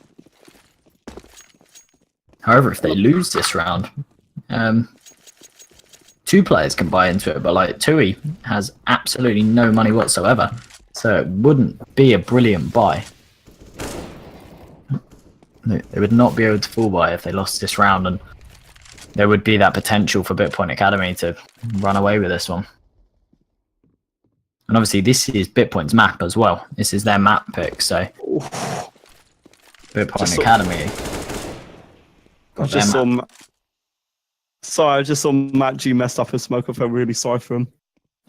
However, if they lose this round, two players can buy into it, but like Tui has absolutely no money whatsoever, so it wouldn't be a brilliant buy. They would not be able to full buy if they lost this round, and there would be that potential for Bitpoint Academy to run away with this one. And obviously this is Bitpoint's map as well. This is their map pick, so Bitpoint Academy. I just saw Matt G messed up his smoke. I felt really sorry for him.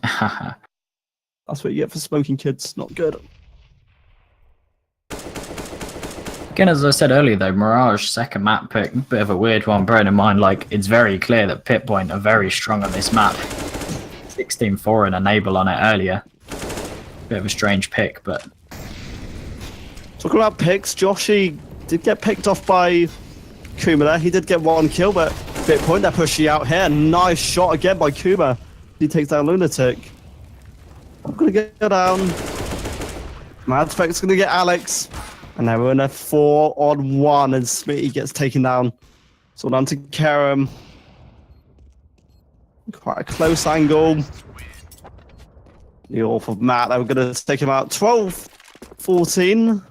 That's what you get for smoking, kids. Not good. Again, as I said earlier though, Mirage second map pick, bit of a weird one, bearing in mind like it's very clear that Bitpoint are very strong on this map. 16-4 and enable on it earlier. Bit of a strange pick, but talking about picks, Joshy did get picked off by Kuma there. He did get one kill, but Bitpoint, they're pushing out here. Nice shot again by Kuma. He takes down Lunatic. I'm gonna get down. Mad Spec's gonna get Alex. And now we're in a 4-on-1 and Smitty gets taken down. So down to Kerem. Quite a close angle. The off of Matt. They were going to take him out 12-14.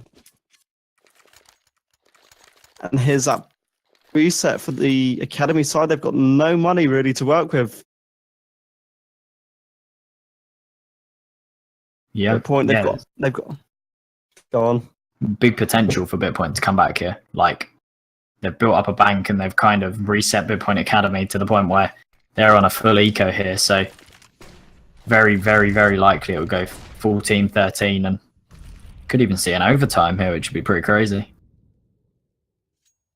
And here's that reset for the Academy side. They've got no money really to work with. Yeah. Point they've got. Go on. Big potential for Bitpoint to come back here. Like, they've built up a bank and they've kind of reset Bitpoint Academy to the point where they're on a full eco here. So very, very, very likely it will go 14-13 and could even see an overtime here, which would be pretty crazy.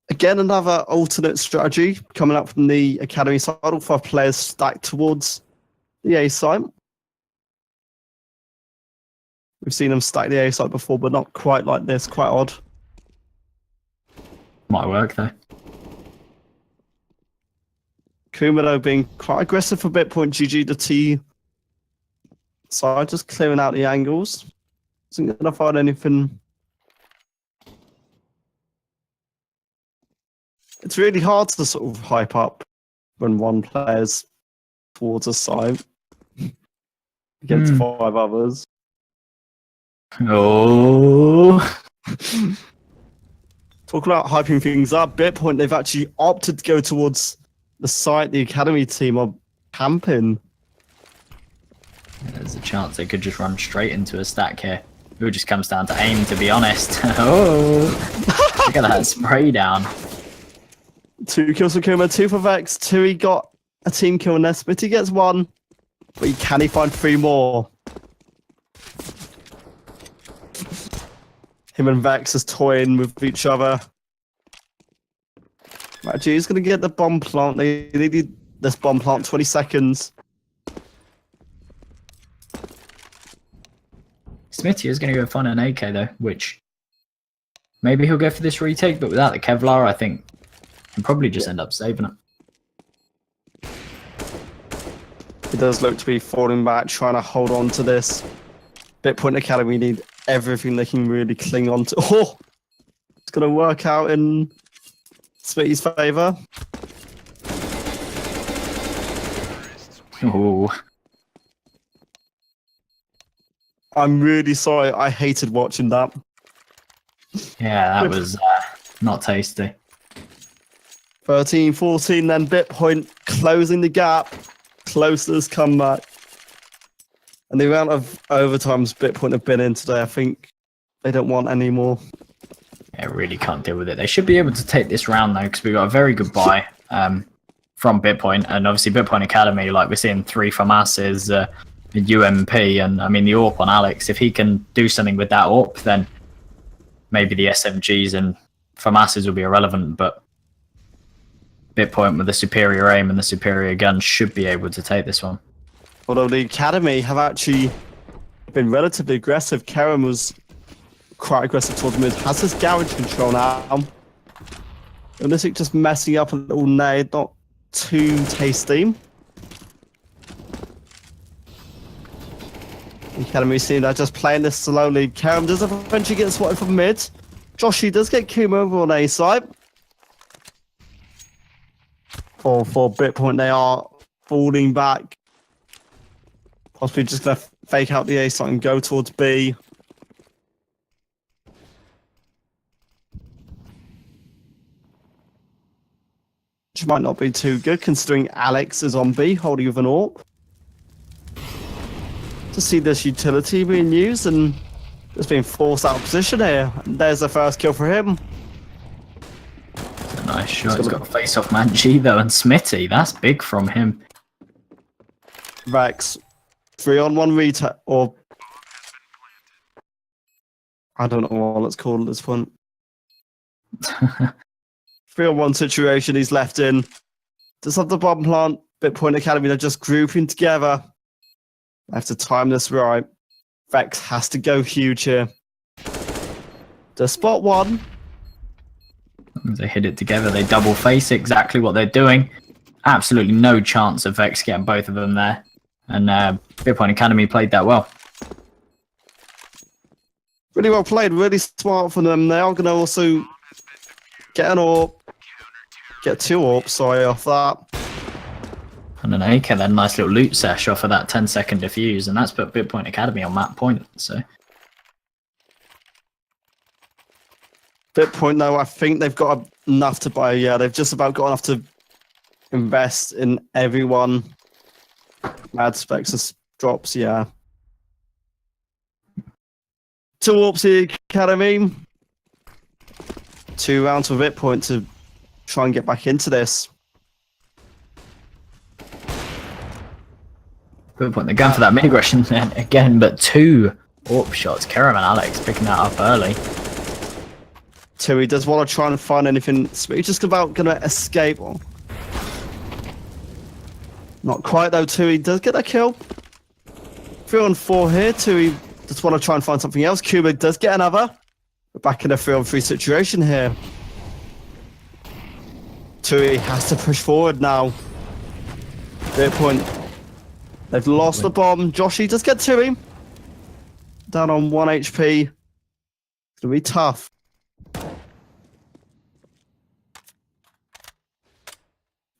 Again, another alternate strategy coming up from the Academy side. All 5 players stacked towards the A side. We've seen them stack the A side before, but not quite like this. Quite odd. Might work though. Kumado being quite aggressive for Bitpoint. GG the T side, just clearing out the angles. Isn't going to find anything. It's really hard to sort of hype up when one player's towards a side against 5 others. Oh. Talking about hyping things up, Bitpoint, they've actually opted to go towards the site the Academy team are camping. There's a chance they could just run straight into a stack here. It just comes down to aim, to be honest. Oh, look at that spray down. 2 kills for Kuma, 2 for Vex. 2, he got a team kill in there. Smitty gets 1, but can he find 3 more? Him and Vex is toying with each other. Right, G's going to get the bomb plant. They needed this bomb plant 20 seconds. Smitty is going to go find an AK though, which maybe he'll go for this retake, but without the Kevlar, I think And probably just end up saving it. It does look to be falling back, trying to hold on to this. Bitpoint Academy need everything they can really cling on to. Oh! It's going to work out in Smitty's favour. Ooh. I'm really sorry. I hated watching that. Yeah, that was not tasty. 13-14, then Bitpoint closing the gap. Closest comeback. And the amount of overtimes Bitpoint have been in today, I think they don't want any more. Yeah, really can't deal with it. They should be able to take this round, though, because we got a very good buy from Bitpoint. And obviously, Bitpoint Academy, like we're seeing 3 from us, is a UMP. And I mean, the AWP on Alex, if he can do something with that AWP, then maybe the SMGs and FAMASs will be irrelevant. But Bitpoint with the superior aim and the superior gun should be able to take this one. Although the Academy have actually been relatively aggressive. Kerem was quite aggressive towards mid. Has this garage control now. Olympic just messing up a little nade, not too tasty. The Academy seem they're just playing this slowly. Kerem does eventually get spotted from mid. Joshy does get Kuma over on A side. For Bitpoint, they are falling back. Possibly just going to fake out the A site and go towards B. Which might not be too good, considering Alex is on B, holding with an AWP. To see this utility being used and just being forced out of position here. And there's the first kill for him. A nice shot. He's got a face off Manji, though, and Smitty. That's big from him. Rex. 3-on-1 retail, or I don't know what it's called at this point. 3-on-1 situation he's left in. Just have the bomb plant. Bitpoint Academy, they're just grouping together. I have to time this right. Vex has to go huge here. To spot one. As they hit it together, they double face exactly what they're doing. Absolutely no chance of Vex getting both of them there. And Bitpoint Academy played that well. Really well played, really smart from them. They are going to also get an AWP. Get 2 AWPs, sorry, off that. And an AK, then nice little loot sesh off of that 10-second defuse. And that's put Bitpoint Academy on map point. So Bitpoint, though, I think they've got enough to buy. Yeah, they've just about got enough to invest in everyone. Mad Spexus drops, yeah. 2 AWPs the Academy. 2 rounds for Bitpoint to try and get back into this. Bitpoint, they're going for that mid aggression then again, but 2 AWP shots. Kerem and Alex picking that up early. Tui does want to try and find anything. He's just about going to escape. Not quite though, Tui does get that kill. 3-on-4 here. Tui just want to try and find something else. Kuba does get another. We're back in a 3-on-3 situation here. Tui has to push forward now. Bitpoint. They've lost the bomb. Joshy does get Tui. Down on 1 HP. It's going to be tough.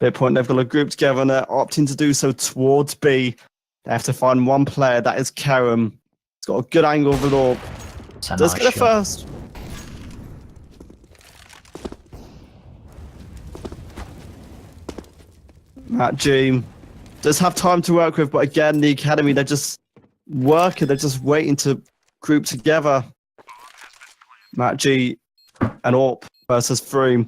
Bitpoint, they've got to group together and they're opting to do so towards B. They have to find one player, that is Kerem. He's got a good angle of it all. Does get it first. Matt G does have time to work with, but again, the Academy, they're just working, they're just waiting to group together. Matt G and AWP versus 3.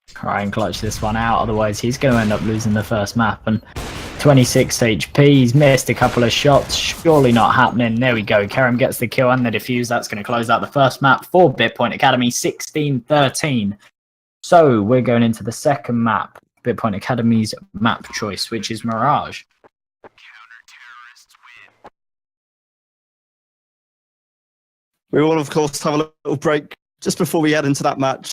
Try and clutch this one out, otherwise he's going to end up losing the first map. And 26 HP, he's missed a couple of shots, surely not happening. There we go, Kerem gets the kill and the defuse. That's going to close out the first map for Bitpoint Academy, 16-13. So we're going into the second map, Bitpoint Academy's map choice, which is Mirage. We will, of course, have a little break just before we head into that match.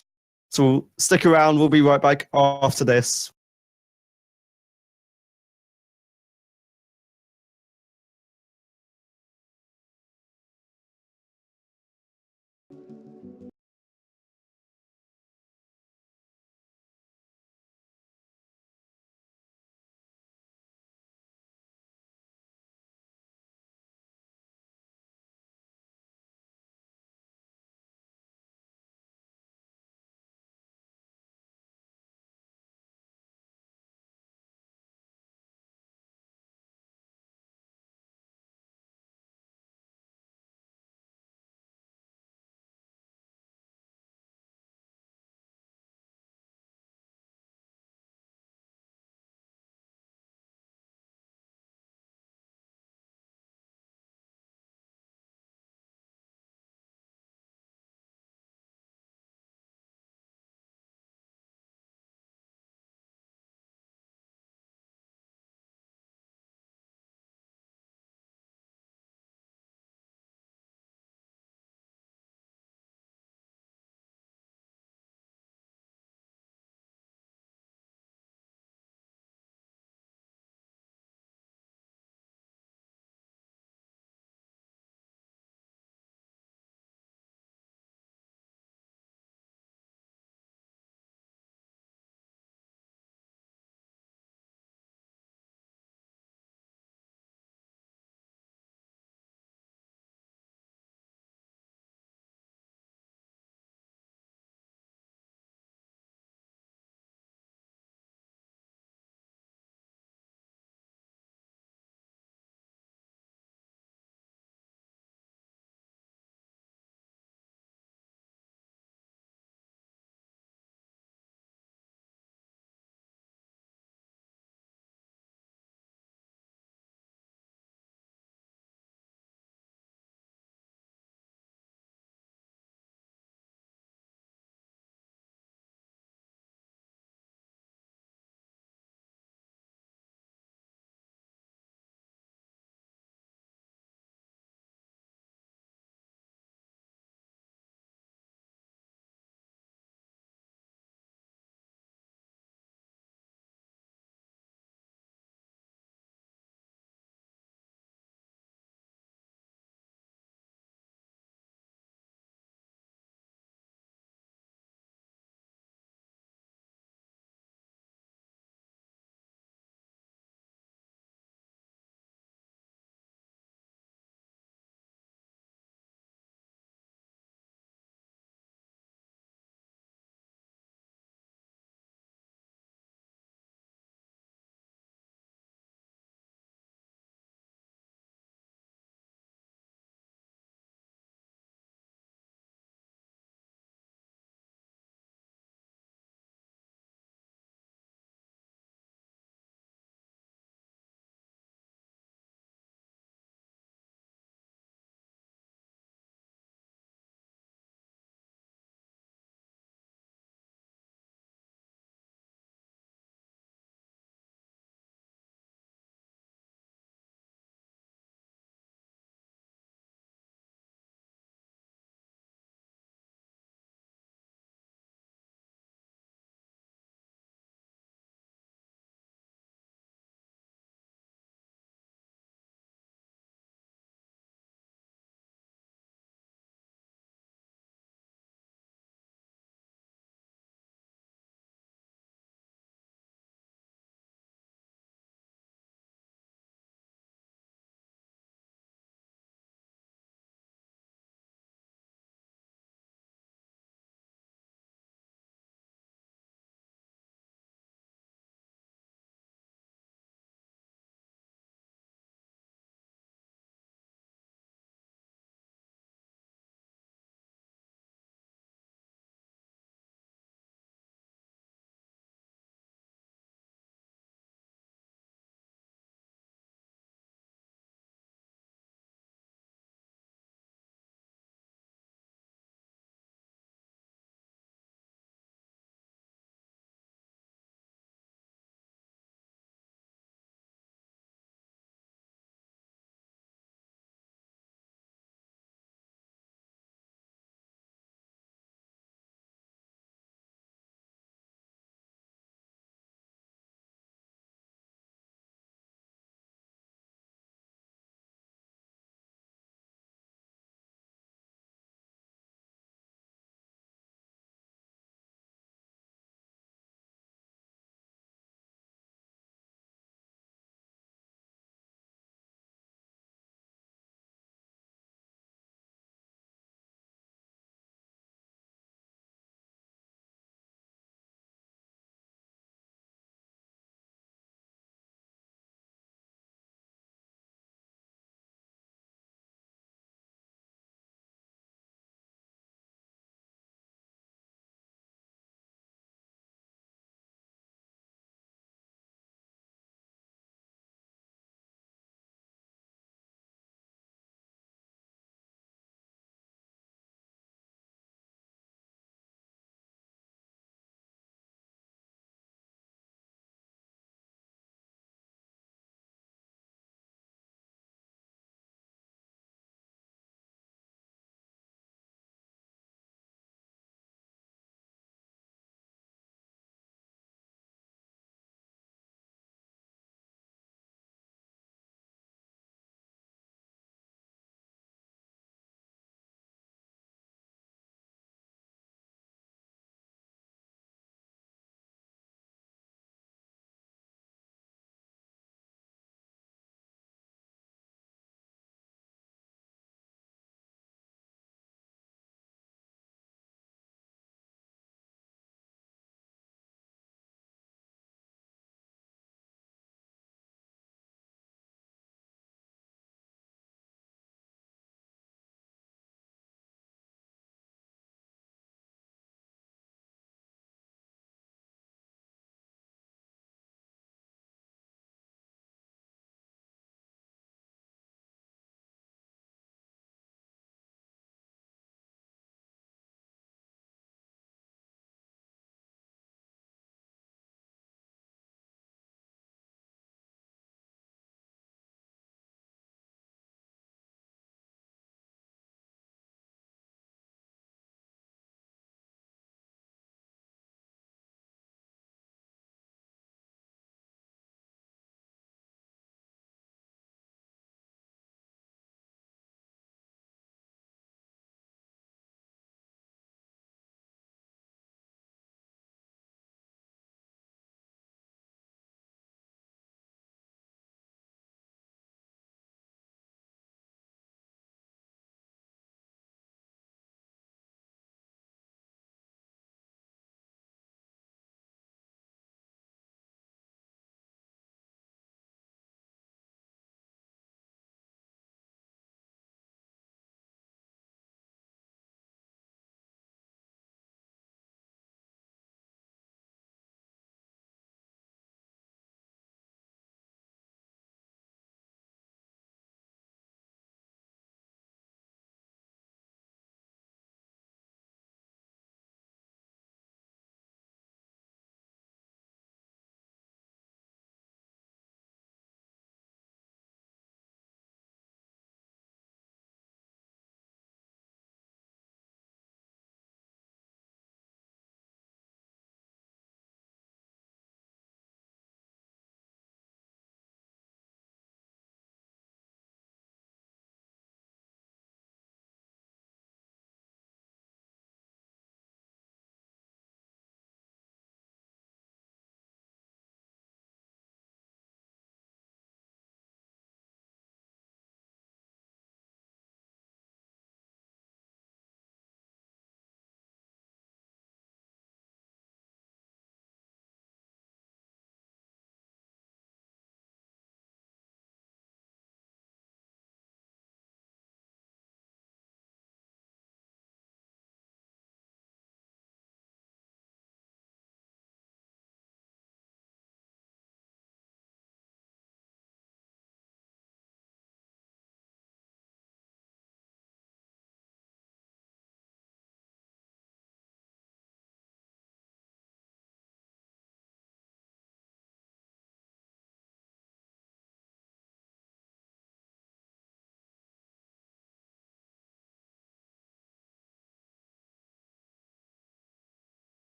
So stick around. We'll be right back after this.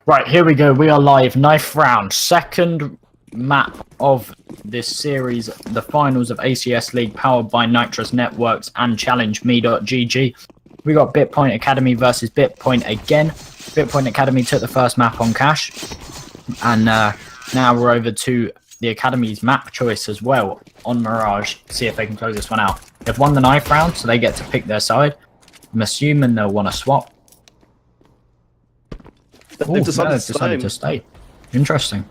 Right, here we go. We are live. Ninth round. Second map of this series. The finals of ACS League powered by Nitrous Networks and ChallengeMe.gg. We got Bitpoint Academy versus Bitpoint again. Bitpoint Academy took the first map on Cash. And now we're over to the Academy's map choice as well on Mirage. See if they can close this one out. They've won the ninth round, so they get to pick their side. I'm assuming they'll want to swap. They've decided to stay. Interesting.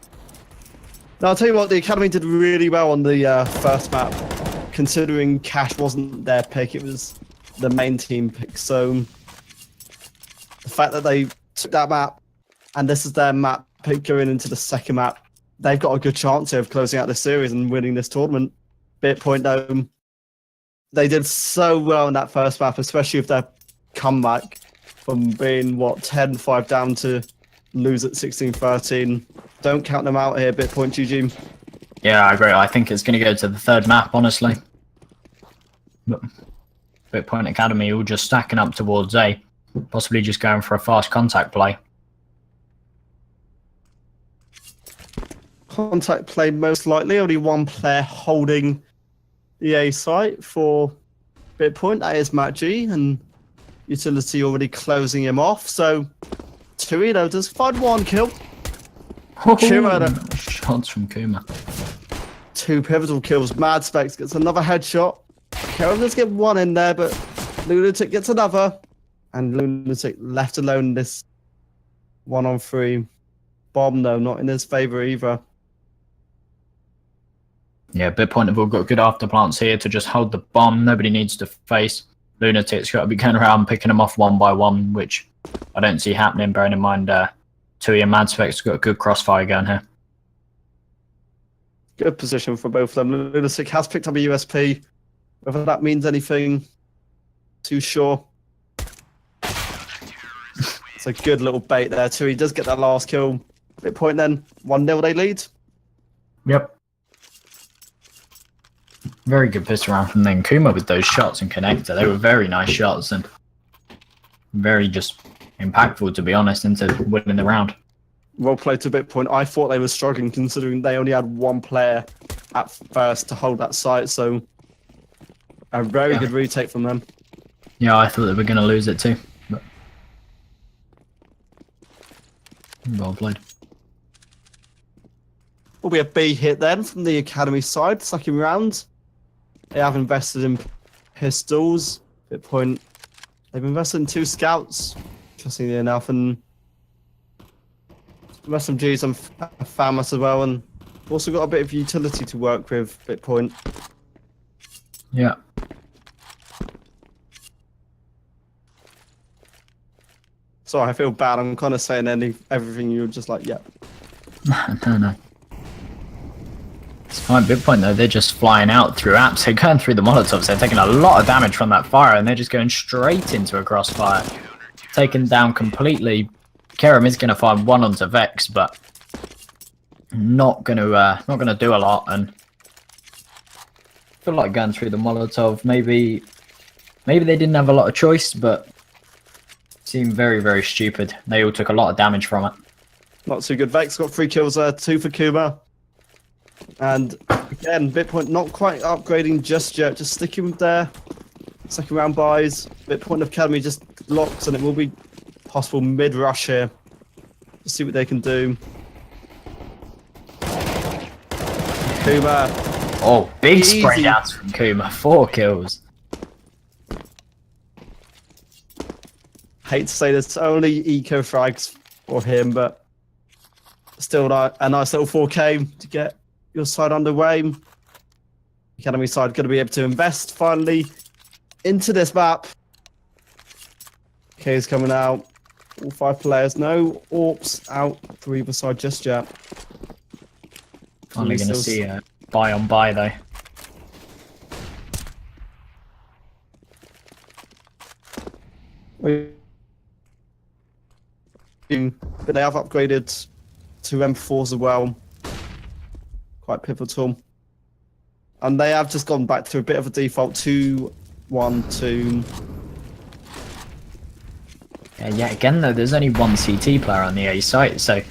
Now, I'll tell you what, the Academy did really well on the first map, considering Cash wasn't their pick, it was the main team pick. So the fact that they took that map, and this is their map pick going into the second map, they've got a good chance here of closing out this series and winning this tournament. Bitpoint, though, they did so well in that first map, especially with their comeback from being, 10-5 down to lose at 16-13. Don't count them out here, Bitpoint GG. Yeah, I agree. I think it's going to go to the third map, honestly. But Bitpoint Academy all just stacking up towards A. Possibly just going for a fast contact play. Contact play most likely. Only one player holding the A site for Bitpoint. That is Matt G, and Utility already closing him off. So Torino does find one kill. Shots from Kuma. Two pivotal kills. Mad Specs gets another headshot. Karen does get one in there, but Lunatic gets another. And Lunatic left alone this 1-on-3. Bomb, though, not in his favour either. Yeah, Bitpoint have all got good afterplants here to just hold the bomb. Nobody needs to face. Lunatic's got to be going around picking them off one by one, which I don't see happening, bearing in mind Tui and Mad Spec's got a good crossfire going here. Good position for both of them. Lunatic has picked up a USP. Whether that means anything, too sure. It's a good little bait there, too. He does get that last kill. Bitpoint then, 1-0 they lead. Yep. Very good piss around from then Kuma with those shots and connector. They were very nice shots and very just impactful, to be honest, into winning the round. Well played to Bitpoint. I thought they were struggling considering they only had one player at first to hold that site, so a very good retake from them. Yeah, I thought they were going to lose it too. But well played. Will be a B hit then from the Academy side, second round. They have invested in pistols. Bitpoint, they've invested in 2 scouts, interestingly enough, and SMGs and FAMAS as well, and also got a bit of utility to work with, Bitpoint. Yeah. Sorry, I feel bad. I'm kind of saying everything you're just like, yeah. No. It's fine. Bitpoint, though, they're just flying out through apps. They're going through the Molotovs. They're taking a lot of damage from that fire, and they're just going straight into a crossfire. Taken down completely. Kerem is going to find one onto Vex, but not going to do a lot. And I feel like going through the Molotov. Maybe they didn't have a lot of choice, but seemed very, very stupid. They all took a lot of damage from it. Not too good. Vex got 3 kills there, 2 for Kuma. And again, Bitpoint not quite upgrading just yet, just sticking with their second round buys. Bitpoint Academy just locks, and it will be possible mid-rush here. Let's see what they can do. Kuma. Oh, big Easy. spray downs from Kuma. 4 kills. Hate to say this, only eco frags for him, but still a nice little 4K to get your side underway. Academy side going to be able to invest finally into this map. K's coming out. All 5 players. No AWPs out for either side just yet. Finally going to see a buy on buy though. But they have upgraded to M4s as well. Quite pivotal. And they have just gone back to a bit of a default 2-1-2. Yeah, again though, there's only one CT player on the A site, so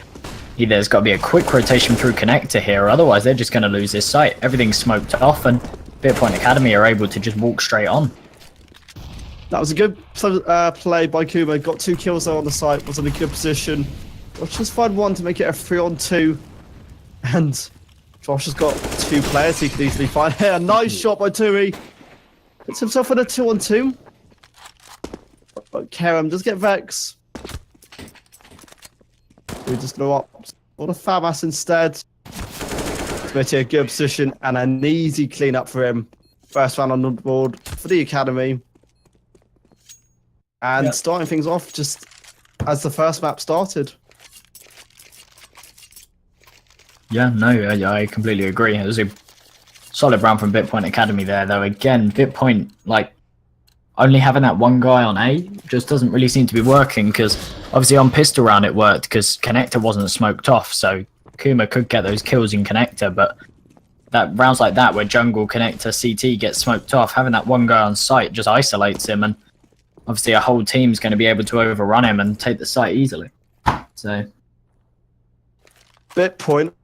either there's got to be a quick rotation through connector here, or otherwise they're just going to lose this site. Everything's smoked off, and Bitpoint Academy are able to just walk straight on. That was a good play by Kuma. Got 2 kills there on the site. Was in a good position. Josh just find one to make it a 3-on-2, and Josh has got 2 players he could easily find. Hey, a nice shot by Tui. Puts himself in a 2-on-2. But Kerem does get Vex. We're just going to opt for the Famas instead. It's a good position and an easy clean-up for him. First round on the board for the Academy. And starting things off just as the first map started. Yeah, no, I completely agree. It was a solid round from Bitpoint Academy there, though. Again, Bitpoint, like, only having that one guy on A just doesn't really seem to be working, because obviously on pistol round it worked because connector wasn't smoked off, so Kuma could get those kills in connector, but that rounds like that where jungle, connector, CT gets smoked off, having that one guy on site just isolates him, and obviously a whole team's going to be able to overrun him and take the site easily. So Bitpoint,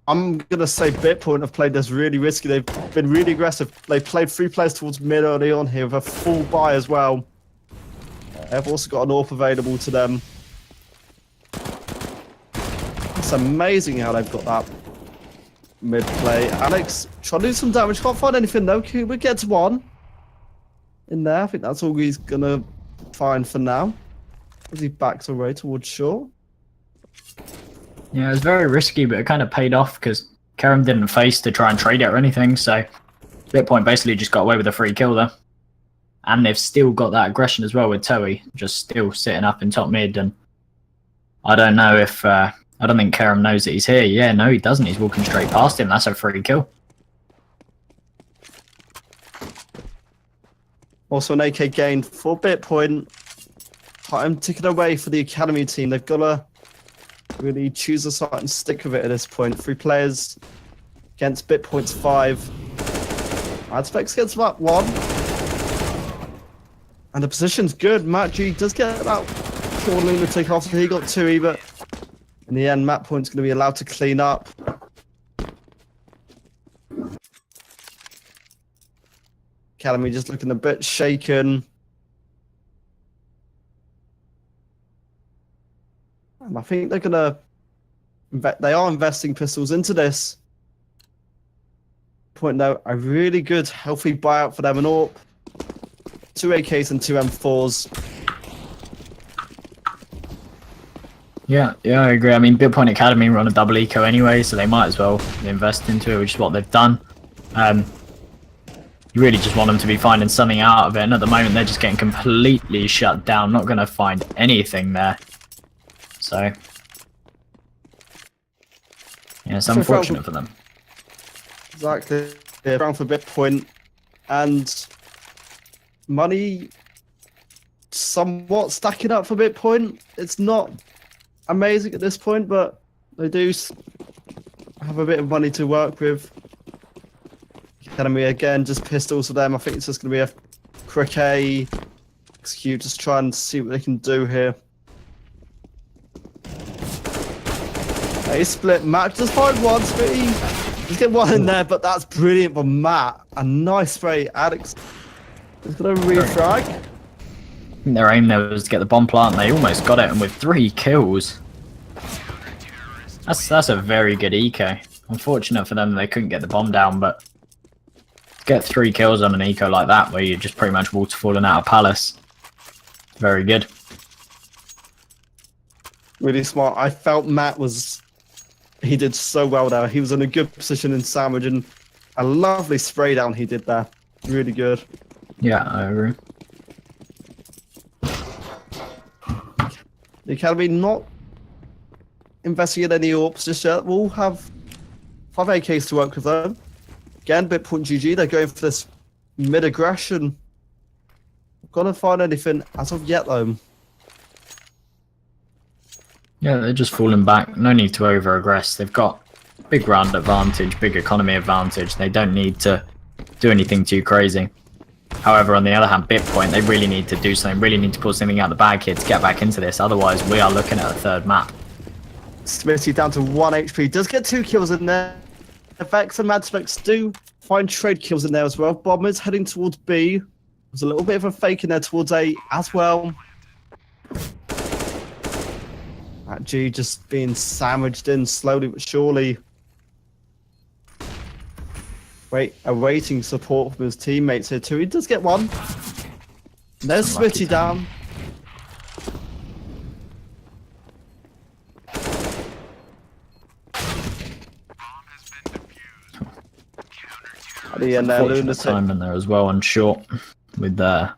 I'm going to say Bitpoint have played this really risky. They've been really aggressive. They played 3 players towards mid early on here with a full buy as well. They've also got an AWP available to them. It's amazing how they've got that mid play. Alex trying to do some damage. Can't find anything though. Kuba gets one in there. I think that's all he's going to find for now. As he backs away towards shore. yeah, it was very risky, but it kind of paid off because Kerem didn't face to try and trade it or anything, so Bitpoint basically just got away with a free kill there. And they've still got that aggression as well with Toei, just still sitting up in top mid, and I don't know if, I don't think Kerem knows that he's here. Yeah, no he doesn't, he's walking straight past him, that's a free kill. Also an AK gain for Bitpoint. Time ticking away for the Academy team. They've got to really choose a side and stick with it at this point. 3 players against Bitpoint's 5. Adspects gets about 1. And the position's good. Matt G does get that poor lunatic after he got 2, but in the end, Matt Point's going to be allowed to clean up. Academy just looking a bit shaken. And I think they're gonna they are investing pistols into this. Point now, a really good healthy buyout for them and AWP. 2 AKs and 2 M4s. Yeah, I agree. I mean, Bitpoint Academy run a double eco anyway, so they might as well invest into it, which is what they've done. You really just want them to be finding something out of it, and at the moment they're just getting completely shut down, not going to find anything there. So, yeah, it's unfortunate for them. Exactly. Yeah, round for Bitpoint, and money somewhat stacking up for Bitpoint. It's not amazing at this point, but they do have a bit of money to work with. Academy again, just pistols for them. I think it's just going to be a quick execute, just try and see what they can do here. A split Matt just fired one, Spitty. Just get one in there, but that's brilliant for Matt. A nice spray. Alex is going to refrag. Their aim there was to get the bomb plant, and they almost got it, and with 3 kills. That's a very good eco. Unfortunate for them they couldn't get the bomb down, but get 3 kills on an eco like that, where you're just pretty much waterfalling out of Palace. Very good. Really smart. I felt Matt he did so well there. He was in a good position in sandwich, and a lovely spray down he did there. Really good. Yeah, I agree. The Academy not investing in any AWPs just yet. We'll have 5 AKs to work with them. Again, Bitpoint GG, they're going for this mid-aggression. Gonna find anything as of yet, though. Yeah, they're just falling back. No need to over-aggress. They've got big round advantage, big economy advantage. They don't need to do anything too crazy. However, on the other hand, Bitpoint, they really need to do something, really need to pull something out of the bag here to get back into this. Otherwise, we are looking at a third map. Smitty down to 1 HP. Does get 2 kills in there. Vex and Madspecs do find trade kills in there as well. Bombers heading towards B. There's a little bit of a fake in there towards A as well. That G just being sandwiched in slowly but surely. Awaiting support from his teammates here too. He does get one. There's Smitty down. At the end there, Lunatic. Time in there as well on short with I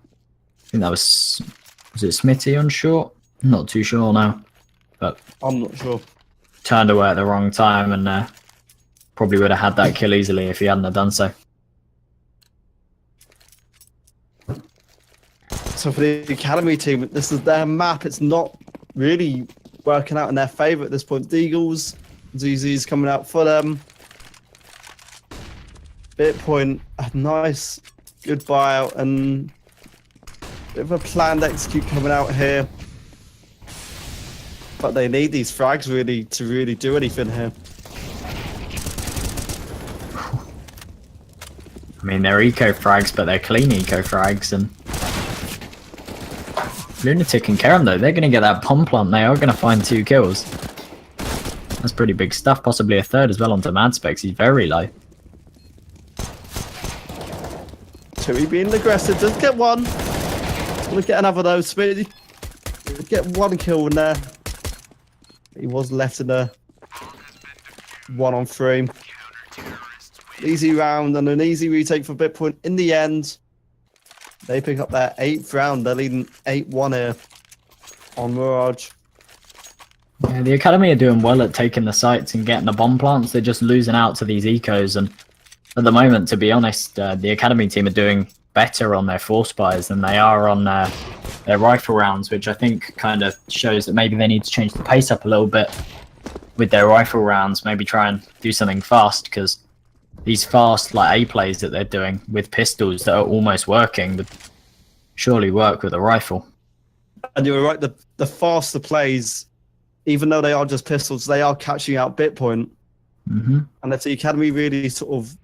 think that was it Smitty on short? Not too sure now, but I'm not sure. Turned away at the wrong time and probably would have had that kill easily if he hadn't have done so. So for the Academy team, this is their map. It's not really working out in their favour at this point. The Eagles, ZZ's coming out for them. Bitpoint, a nice good buyout and a bit of a planned execute coming out here. But they need these frags really to really do anything here. I mean, they're eco frags, but they're clean eco frags, and Lunatic and Kerem though, they're going to get that bomb plant. They are going to find 2 kills. That's pretty big stuff. Possibly a third as well onto Madspecs. He's very low. Chewy being aggressive, does get one. Gonna get another though. Smitty get 1 kill in there. He was left in a 1-on-3. Easy round and an easy retake for Bitpoint. In the end, they pick up their 8th round. They're leading 8-1 here on Mirage. Yeah, the Academy are doing well at taking the sites and getting the bomb plants. They're just losing out to these ecos. And at the moment, to be honest, the Academy team are doing better on their force buys than they are on their rifle rounds, which I think kind of shows that maybe they need to change the pace up a little bit with their rifle rounds. Maybe try and do something fast, because these fast like A plays that they're doing with pistols that are almost working would surely work with a rifle. And you were right, the faster plays, even though they are just pistols, they are catching out Bitpoint. Mm-hmm. And if the Academy really sort of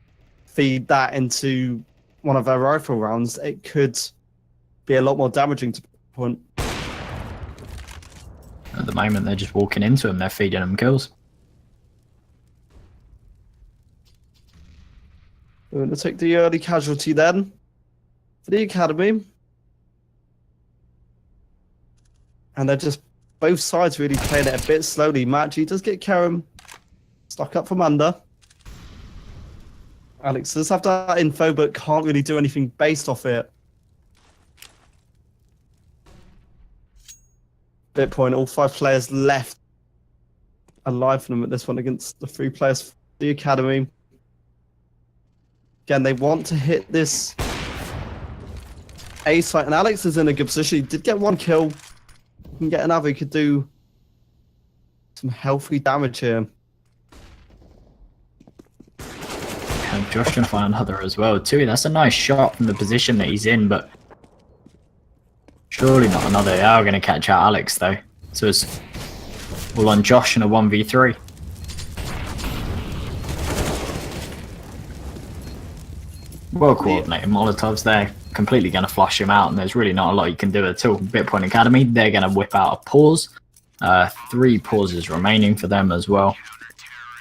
feed that into one of their rifle rounds, it could be a lot more damaging to Bitpoint. At the moment, they're just walking into them, they're feeding them kills. We're going to take the early casualty then for the Academy. And they're just both sides really playing it a bit slowly. Matchy does get Kerem stuck up from under. Alex does have that info, but can't really do anything based off it. Bitpoint, all 5 players left alive for them at this one against the 3 players for the Academy. Again, they want to hit this A site, and Alex is in a good position. He did get 1 kill. He can get another. He could do some healthy damage here. And Josh can find another as well too. That's a nice shot from the position that he's in, but surely not another. They are going to catch out Alex though. So it's all on Josh in a 1v3. Well coordinated Molotovs there, completely going to flush him out, and there's really not a lot you can do at all. Bitpoint Academy, they're going to whip out a pause. 3 pauses remaining for them as well.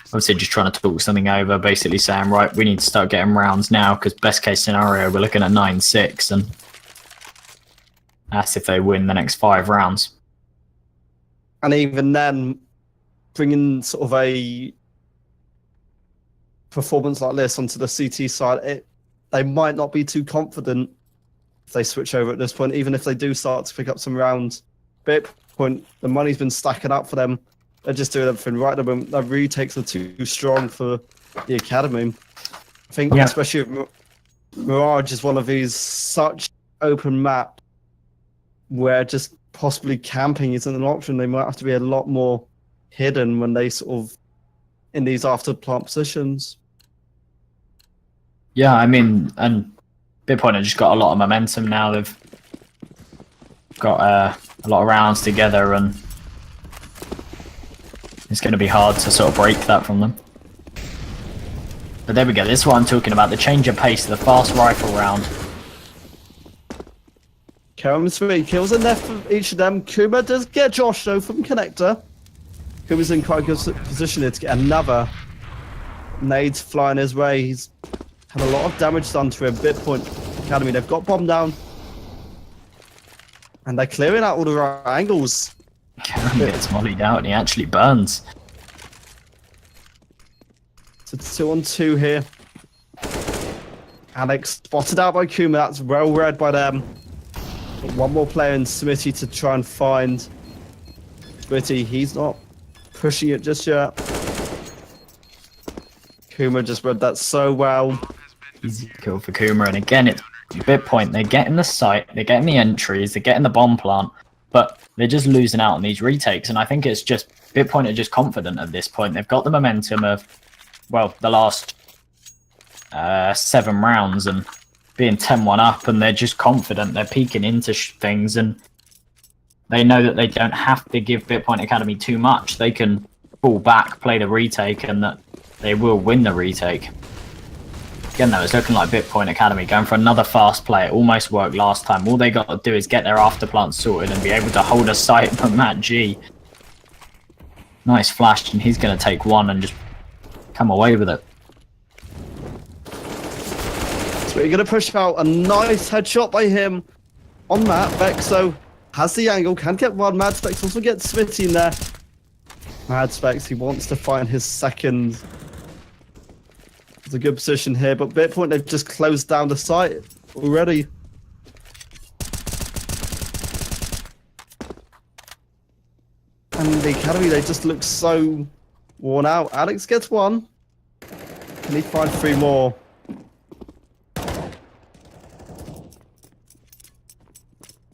Obviously just trying to talk something over, basically saying, right, we need to start getting rounds now, because best case scenario, we're looking at 9-6, and that's if they win the next 5 rounds. And even then, bringing sort of a performance like this onto the CT side, they might not be too confident if they switch over at this point, even if they do start to pick up some rounds. Bitpoint, the money's been stacking up for them. They're just doing everything right at the moment. Their retakes are too strong for the Academy. I think especially if Mirage is one of these such open map where just possibly camping isn't an option. They might have to be a lot more hidden when they sort of in these after plant positions. Yeah, I mean, and Bitpoint have just got a lot of momentum now. They've got a lot of rounds together, and it's going to be hard to sort of break that from them. But there we go. This is what I'm talking about. The change of pace, the fast rifle round. Kerem's 3 kills in there for each of them. Kuma does get Josh though from Connector. Kuma's in quite a good position here to get another nades flying his way. He's had a lot of damage done to him. Bitpoint Academy, they've got bomb down. And they're clearing out all the right angles. Kerem gets mollied out and he actually burns. It's a 2-on-2 here. Alex spotted out by Kuma. That's well read by them. One more player in Smitty to try and find Smitty. He's not pushing it just yet. Kuma just read that so well. Easy kill for Kuma, and again it's Bitpoint. They're getting the site, they're getting the entries, they're getting the bomb plant, but they're just losing out on these retakes. And I think it's just Bitpoint are just confident at this point. They've got the momentum of, well, the last 7 rounds and being 10-1 up, and they're just confident. They're peeking into things, and they know that they don't have to give Bitpoint Academy too much. They can fall back, play the retake, and that they will win the retake. Again, though, it's looking like Bitpoint Academy going for another fast play. It almost worked last time. All they got to do is get their afterplant sorted and be able to hold a sight from Matt G. Nice flash, and he's going to take one and just come away with it. So we're going to push out a nice headshot by him on that. Vexo has the angle, can get one. Mad Specs also gets Smitty in there. Mad Specs, he wants to find his second. It's a good position here, but Bitpoint, they've just closed down the site already. And the Academy, they just look so worn out. Alex gets one. Can he find 3 more?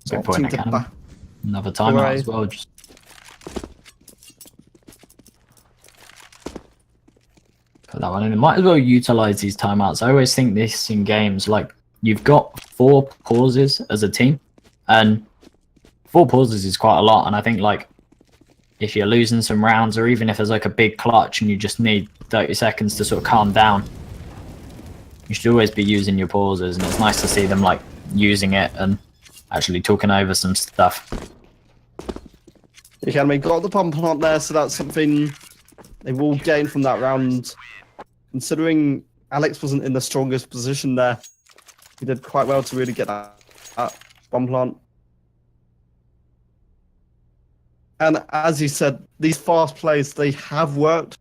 Bitpoint Academy. Another timeout as well. Just put that one in. Might as well utilize these timeouts. I always think this in games, like, you've got 4 pauses as a team, and 4 pauses is quite a lot. And I think, like, if you're losing some rounds, or even if there's like a big clutch and you just need 30 seconds to sort of calm down, you should always be using your pauses. And it's nice to see them like using it and actually talking over some stuff. The Academy got the pump plant there, so that's something they will gain from that round. Considering Alex wasn't in the strongest position there, he did quite well to really get that bomb plant. And as you said, these fast plays, they have worked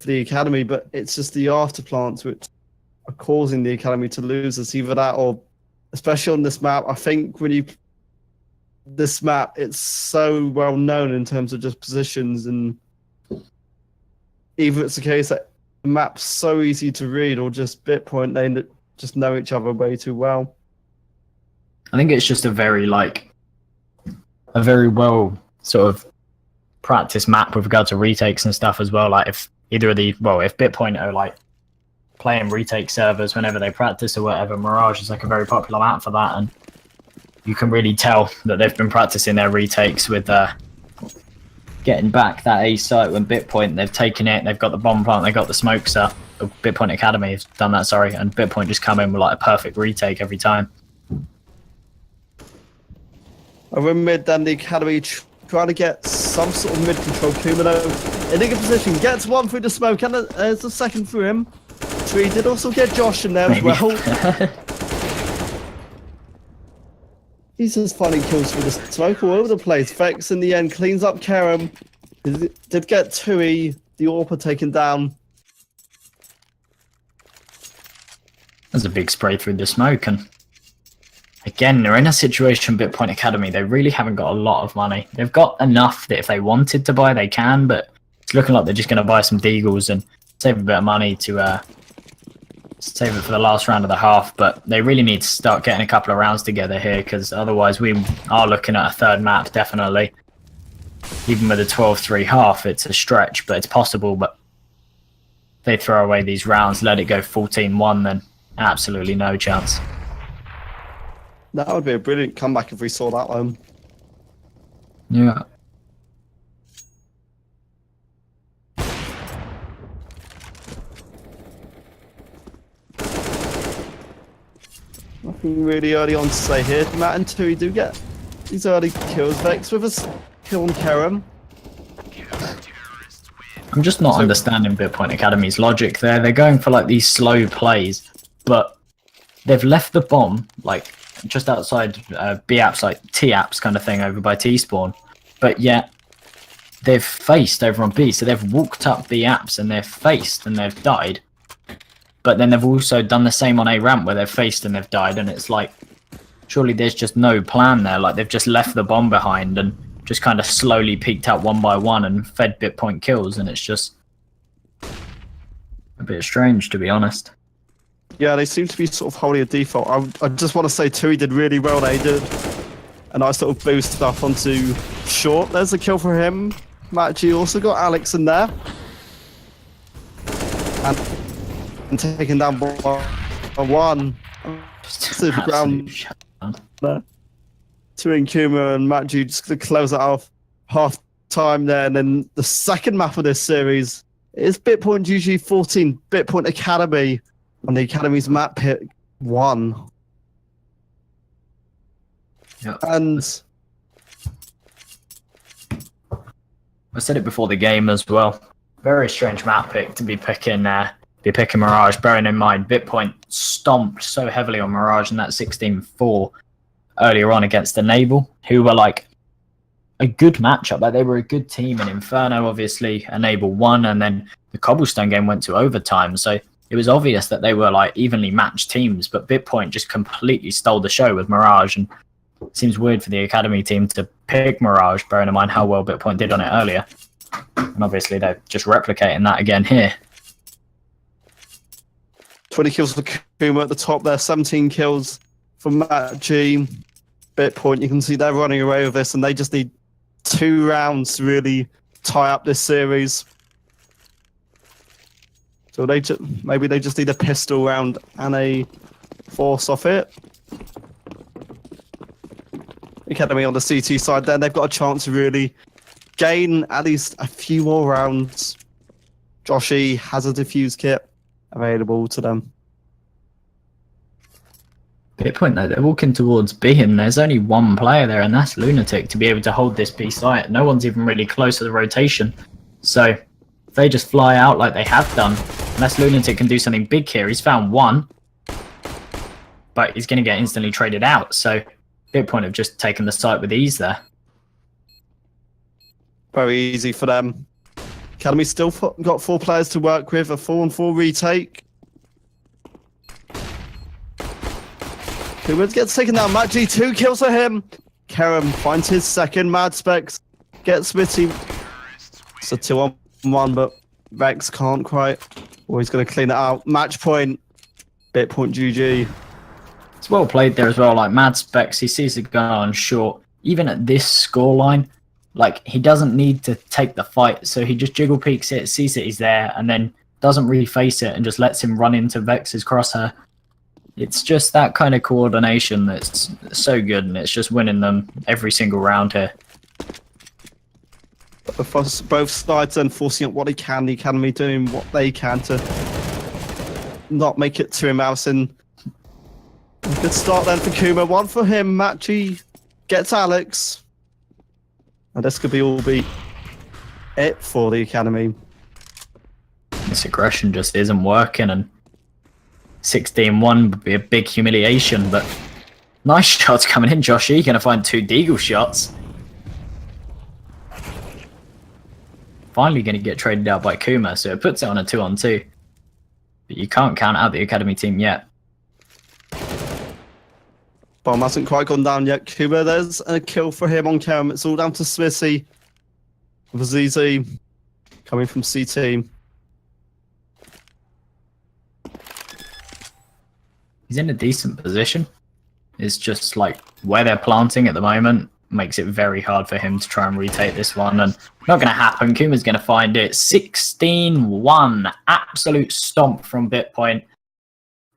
for the Academy, but it's just the afterplants which are causing the Academy to lose. It's either that or, especially on this map, I think when you... This map, it's so well known in terms of just positions, and either it's the case that the map's so easy to read, or just Bitpoint, they just know each other way too well. I think it's just a very well sort of practice map with regard to retakes and stuff as well. Like if either of the, well, if Bitpoint are like playing retake servers whenever they practice or whatever, Mirage is like a very popular map for that, and you can really tell that they've been practicing their retakes with getting back that A site when Bitpoint, they've taken it, they've got the bomb plant, they've got the smokes up. Bitpoint Academy has done that, sorry, and Bitpoint just come in with like a perfect retake every time. Over mid, then the Academy trying to get some sort of mid control. Kumano in a good position, gets one through the smoke, and there's a second through him. Tree did also get Josh in there as well. He's just finding kills through the smoke all over the place. Vex in the end cleans up Kerem. Did get Tui, the AWPer taken down. There's a big spray through the smoke, and again, they're in a situation, Bitpoint Academy, they really haven't got a lot of money. They've got enough that if they wanted to buy, they can, but it's looking like they're just going to buy some deagles and save a bit of money to save it for the last round of the half. But they really need to start getting a couple of rounds together here, because otherwise we are looking at a third map, definitely. Even with a 12-3 half, it's a stretch, but it's possible. But if they throw away these rounds, let it go 14-1, then absolutely no chance. That would be a brilliant comeback if we saw that one. Yeah. Nothing really early on to say here. Matt and Tui do get these early kills. Vex with a kill on Kerem. I'm just not understanding Bitpoint Academy's logic there. They're going for like these slow plays, but they've left the bomb like just outside B apps, like T apps kind of thing over by T spawn, but yet they've faced over on B, so they've walked up B apps and they've faced and they've died. But then they've also done the same on A ramp where they've faced and they've died, and it's like, surely there's just no plan there. Like they've just left the bomb behind and just kind of slowly peeked out one by one and fed Bitpoint kills, and it's just a bit strange, to be honest. Yeah, they seem to be sort of holding a default. I just want to say Tui did really well. They did a nice little boost up onto short. There's a kill for him. Matt G also got Alex in there. And taken down by one. To the ground. Tui and Kuma and Matt G just going to close it off half time there. And then the second map of this series is Bitpoint GG 14, Bitpoint Academy. On the Academy's map pick 1. Yep. And I said it before the game as well. Very strange map pick to be picking Mirage, bearing in mind Bitpoint stomped so heavily on Mirage in that 16-4 earlier on against Enable, who were like a good matchup. Like they were a good team, and Inferno obviously Enable won, and then the Cobblestone game went to overtime. So it was obvious that they were like evenly matched teams, but Bitpoint just completely stole the show with Mirage, and it seems weird for the Academy team to pick Mirage, bearing in mind how well Bitpoint did on it earlier. And obviously they're just replicating that again here. 20 kills for Kuma at the top there, 17 kills for Matt G. Bitpoint, you can see they're running away with this, and they just need 2 rounds to really tie up this series. So maybe they just need a pistol round and a force off it. Academy on the CT side then, they've got a chance to really gain at least a few more rounds. Joshy has a defuse kit available to them. Bitpoint though, they're walking towards B, and there's only one player there, and that's Lunatic, to be able to hold this B site. No one's even really close to the rotation. So if they just fly out like they have done, unless Lunatic can do something big here. He's found one, but he's going to get instantly traded out. So Bitpoint have just taken the site with ease there. Very easy for them. Academy still got 4 players to work with, a 4-on-4 retake. Kuma gets taken down. Matt G, 2 kills for him. Kerem finds his second. Mad Specs gets Smitty. It's a 2-on-1, but Vex can't quite. Or he's going to clean it out. Match point. Bitpoint GG. It's well played there as well. Like Mad Specs, he sees it going on short. Even at this scoreline, like he doesn't need to take the fight. So he just jiggle peeks it, sees that he's there, and then doesn't really face it and just lets him run into Vex's crosshair. It's just that kind of coordination that's so good, and it's just winning them every single round here. Both sides then forcing up what they can. The Academy doing what they can to not make it too embarrassing. Good start then for Kuma. 1 for him. Matchy gets Alex. And this could be it for the Academy. This aggression just isn't working, and 16-1 would be a big humiliation, but nice shots coming in, Joshy. You're going to find 2 Deagle shots. Finally going to get traded out by Kuma, so it puts it on a 2-on-2. But you can't count out the Academy team yet. Bomb hasn't quite gone down yet. Kuma, there's a kill for him on Kerem. It's all down to Smithy. With ZZ coming from CT. He's in a decent position. It's just like where they're planting at the moment makes it very hard for him to try and retake this one, and not going to happen. Kuma's going to find it. 16-1, absolute stomp from Bitpoint.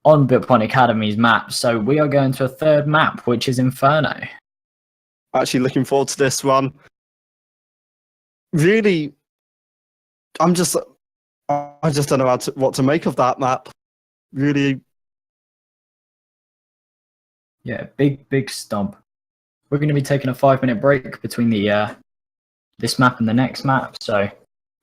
on Bitpoint Academy's map. So we are going to a third map, which is Inferno. Actually, looking forward to this one. Really, I just don't know what to make of that map. Really, Yeah, big stomp. We're going to be taking a 5-minute break between the this map and the next map. So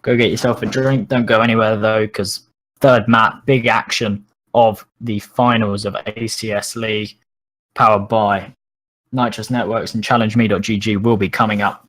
go get yourself a drink. Don't go anywhere though, because third map, big action of the finals of ACS League, powered by Nitrous Networks and ChallengeMe.gg, will be coming up.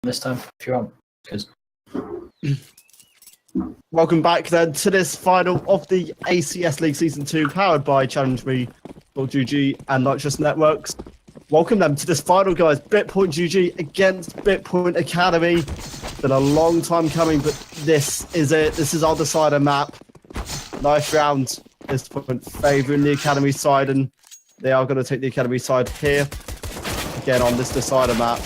this time if you want. Because Welcome back then to this final of the ACS League Season 2, powered by Challenge Me, GG, and Nitrous Networks. Welcome them to this final, guys. Bitpoint GG against Bitpoint Academy. It's been a long time coming, but this is it. This is our decider map. Nice round. This point favouring the Academy side, and they are going to take the Academy side here again on this decider map.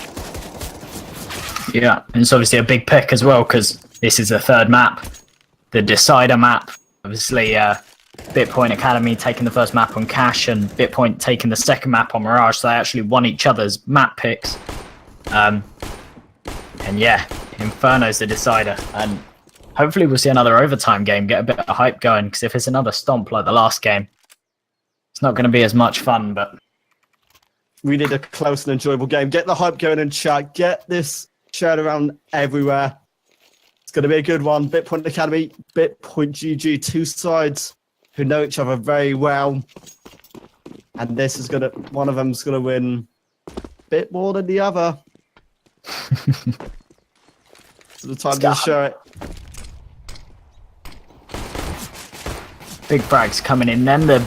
yeah, and it's obviously a big pick as well because this is the third map, the decider map. Obviously, Bitpoint Academy taking the first map on Cash and Bitpoint taking the second map on Mirage, so they actually won each other's map picks. And yeah, Inferno's the decider, and hopefully we'll see another overtime game, get a bit of hype going, because if it's another stomp like the last game, it's not going to be as much fun, but we need a close and enjoyable game. Get the hype going in chat, get this shared around everywhere. It's going to be a good one. Bitpoint Academy, Bitpoint GG, two sides who know each other very well. And this is going to, one of them's going to win a bit more than the other. So the time to show it. big frags coming in. Then the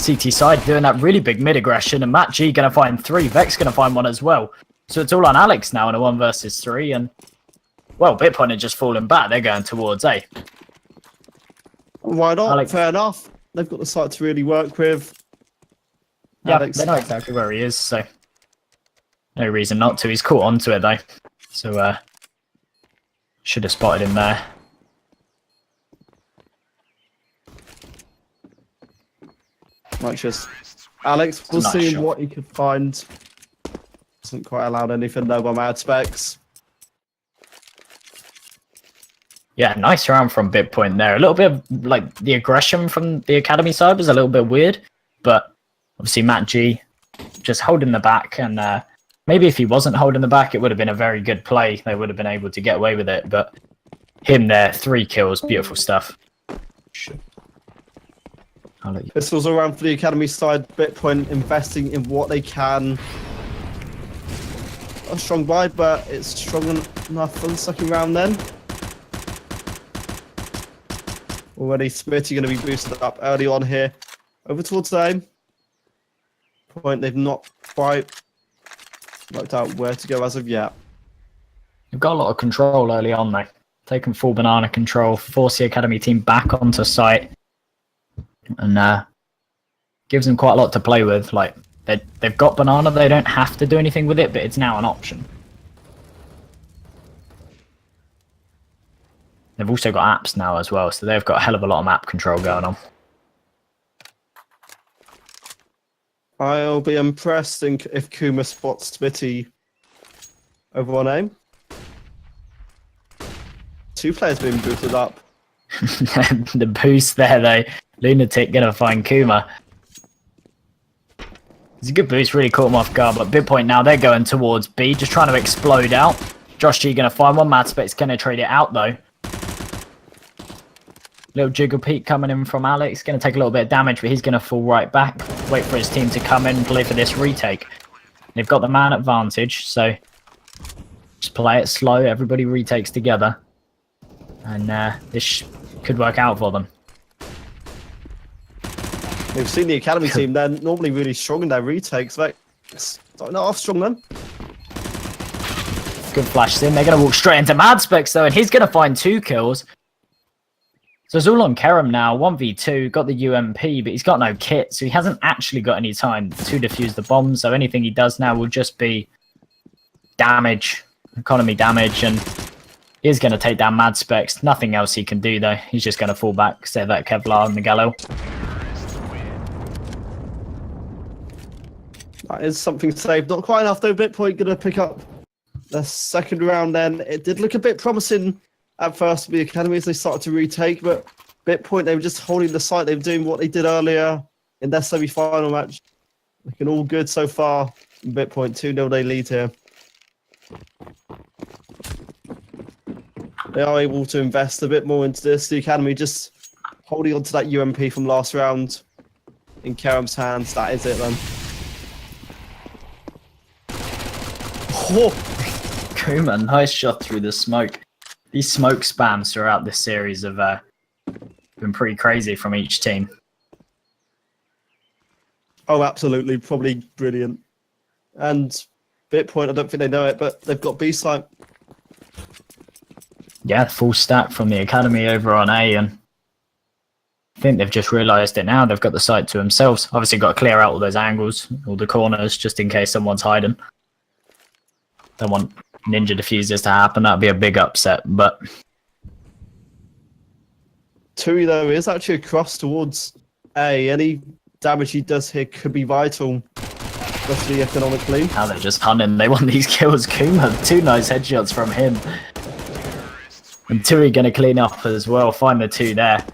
CT side doing that really big mid aggression, and Matt G going to find 3. Vex going to find 1 as well. So it's all on Alex now in a 1 versus 3, and well, Bitpoint are just falling back. They're going towards A. Why not? Alex. Fair enough. They've got the site to really work with. Yeah, Alex. they know exactly where he is, so no reason not to. He's caught onto it though, so should have spotted him there. Righteous. Alex, we'll Nice see shot. what he could find. Hasn't quite allowed anything though by Mad Specs. Yeah, nice round from Bitpoint there. A little bit of, like, the aggression from the Academy side was a little bit weird, but obviously Matt G just holding the back, and maybe if he wasn't holding the back, it would have been a very good play. They would have been able to get away with it, but him there, 3 kills, beautiful stuff. I'll let you. Pistols around for the Academy side. Bitpoint investing in what they can. A strong buy, but it's strong enough for the second round then. Already Smitty going to be boosted up early on here. Over towards the aim. Point, they've not quite worked out where to go as of yet. They've got a lot of control early on though. Taking full banana control, force the Academy team back onto site, and gives them quite a lot to play with. Like, they've got banana, they don't have to do anything with it, but it's now an option. They've also got apps now as well, so they've got a hell of a lot of map control going on. I'll be impressed if Kuma spots Smitty over on aim. 2 players being booted up. The boost there though. Lunatic gonna find Kuma. It's a good boost, really caught him off guard, but Bitpoint now, they're going towards B, just trying to explode out. Josh G gonna find 1, Mad Specs gonna trade it out though. Little jiggle peek coming in from Alex, gonna take a little bit of damage, but he's gonna fall right back. Wait for his team to come in and play for this retake. They've got the man advantage, so just play it slow, everybody retakes together. And this could work out for them. We've seen the Academy team, they're normally really strong in their retakes. Starting off strong then. Good flash in. They're going to walk straight into Mad Specs though, and he's going to find 2 kills. So it's all on Kerem now. 1v2, got the UMP, but he's got no kit, so he hasn't actually got any time to defuse the bomb. So anything he does now will just be damage, economy damage, and he's going to take down Mad Specs. Nothing else he can do though. He's just going to fall back, save that Kevlar and the Gallo. That is something saved. Not quite enough though. Bitpoint going to pick up the second round then. It did look a bit promising at first for the Academy as they started to retake, but Bitpoint, they were just holding the site. They were doing what they did earlier in their semi-final match. Looking all good so far. Bitpoint 2-0 they lead here. They are able to invest a bit more into this. The Academy just holding on to that UMP from last round in Kerem's hands. That is it then. Oh, Kuma, nice shot through the smoke. These smoke spams throughout this series have been pretty crazy from each team. Oh, absolutely. Probably brilliant. And Bitpoint, I don't think they know it, but they've got B-site. Yeah, full stack from the academy over on A, and I think they've just realised it now. They've got the site to themselves. Obviously got to clear out all those angles, all the corners, just in case someone's hiding. Don't want ninja diffusers to happen. That'd be a big upset, but... Tui, though, is actually across towards A. Any damage he does here could be vital, especially economically. Now they're just hunting. They want these kills. Kuma, 2 nice headshots from him. And Tui going to clean up as well. Find the 2 there.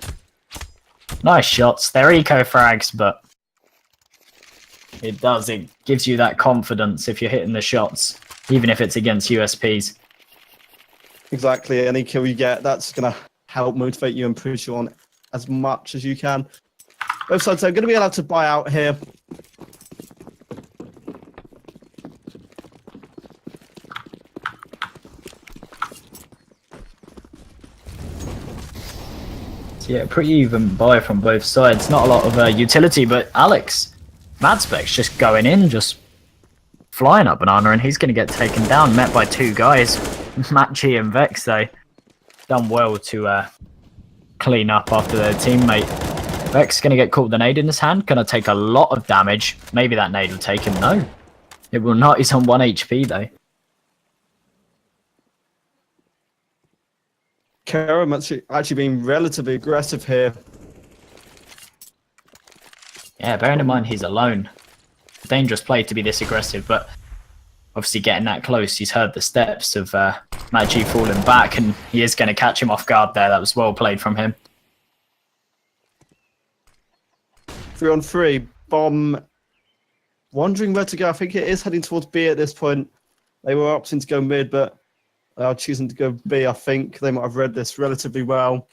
Nice shots. They're eco frags, but it gives you that confidence if you're hitting the shots, even if it's against USPs. Exactly. Any kill you get, that's going to help motivate you and push you on as much as you can. Both sides are going to be allowed to buy out here. Yeah, pretty even buy from both sides. Not a lot of utility, but Alex, Madspec's just going in, just flying up Banana, and he's going to get taken down, met by 2 guys. Matchy and Vex, though, done well to clean up after their teammate. Vex going to get caught with a nade in his hand, going to take a lot of damage. Maybe that nade will take him. No, it will not. He's on 1 HP, though. Karam actually being relatively aggressive here. Yeah, bearing in mind he's alone. Dangerous play to be this aggressive, but obviously getting that close, he's heard the steps of Matchy falling back, and he is going to catch him off guard there. That was well played from him. 3-on-3. Bomb wondering where to go. I think it is heading towards B at this point. They were opting to go mid, but they are choosing to go B. I think they might have read this relatively well.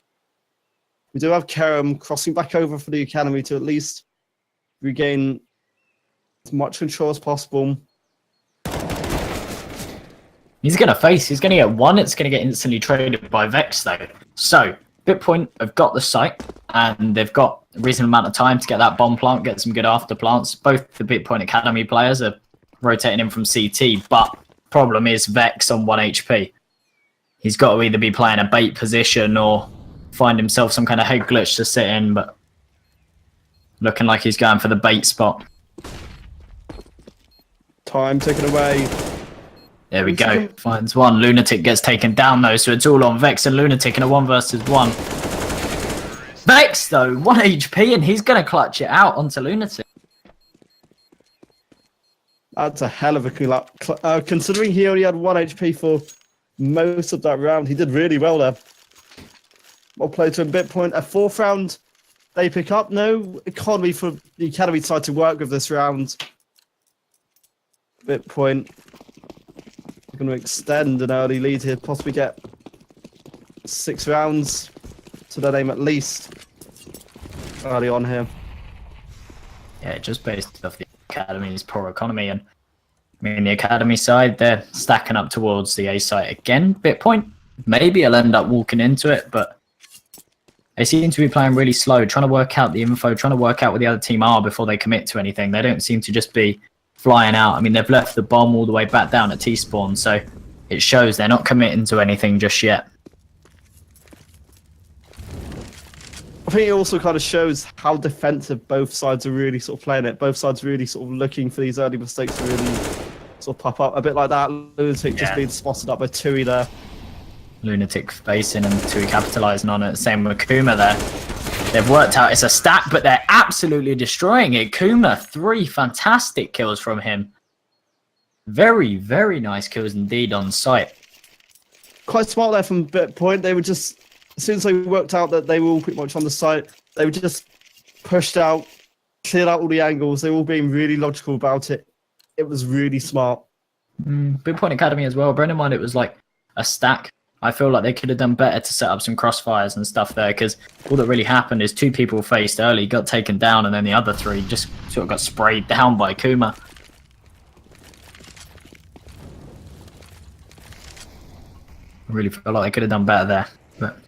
We do have Karam crossing back over for the academy to at least regain as much control as possible. He's going to get 1. It's going to get instantly traded by Vex, though. So, Bitpoint have got the site, and they've got a reasonable amount of time to get that bomb plant, get some good after plants. Both the Bitpoint Academy players are rotating in from CT, but problem is Vex on 1 HP. He's got to either be playing a bait position or find himself some kind of head glitch to sit in, but looking like he's going for the bait spot. Time taken away. There we go. Finds 1. Lunatic gets taken down, though, so it's all on Vex and Lunatic in a 1 versus 1. Vex, though, 1 HP, and he's going to clutch it out onto Lunatic. That's a hell of a cool considering he only had 1 HP for most of that round. He did really well there. Well played to him. Bitpoint. A 4th round they pick up. No economy for the academy side to work with this round. Bitpoint going to extend an early lead here, possibly get 6 rounds to their name at least early on here. Yeah, just based off the academy's poor economy, and I mean the academy side, they're stacking up towards the A site again. Bitpoint, maybe I'll end up walking into it, but they seem to be playing really slow, trying to work out the info, trying to work out where the other team are before they commit to anything. They don't seem to just be flying out. I mean, they've left the bomb all the way back down at T-spawn, so it shows they're not committing to anything just yet. I think it also kind of shows how defensive both sides are really sort of playing it. Both sides really sort of looking for these early mistakes to really sort of pop up. A bit like that. Lunatic just being spotted up by Tui there. Lunatic facing and Tui capitalising on it. Same with Kuma there. They've worked out it's a stack, but they're absolutely destroying it. Kuma, 3 fantastic kills from him. Very, very nice kills indeed on site. Quite smart there from Bitpoint. They were just, as soon as they worked out that they were all pretty much on the site, they were just pushed out, cleared out all the angles. They were all being really logical about it. It was really smart. Bitpoint Academy as well. Bear in mind it was like a stack. I feel like they could have done better to set up some crossfires and stuff there, because all that really happened is 2 people faced early, got taken down, and then the other 3 just sort of got sprayed down by Kuma. I really feel like they could have done better there. But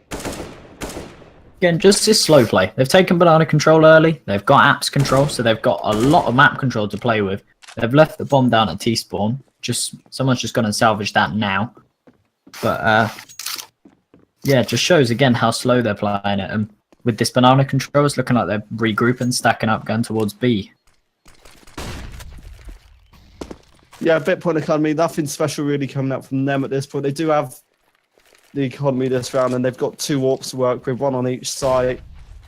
again, just this slow play. They've taken banana control early. They've got apps control, so they've got a lot of map control to play with. They've left the bomb down at T-spawn. Someone's just going to salvage that now. But yeah, it just shows again how slow they're playing it. And with this banana control, it's looking like they're regrouping, stacking up, going towards B. Yeah, Bitpoint Academy, nothing special really coming out from them at this point. They do have the economy this round, and they've got 2 AWPs to work with, 1 on each side.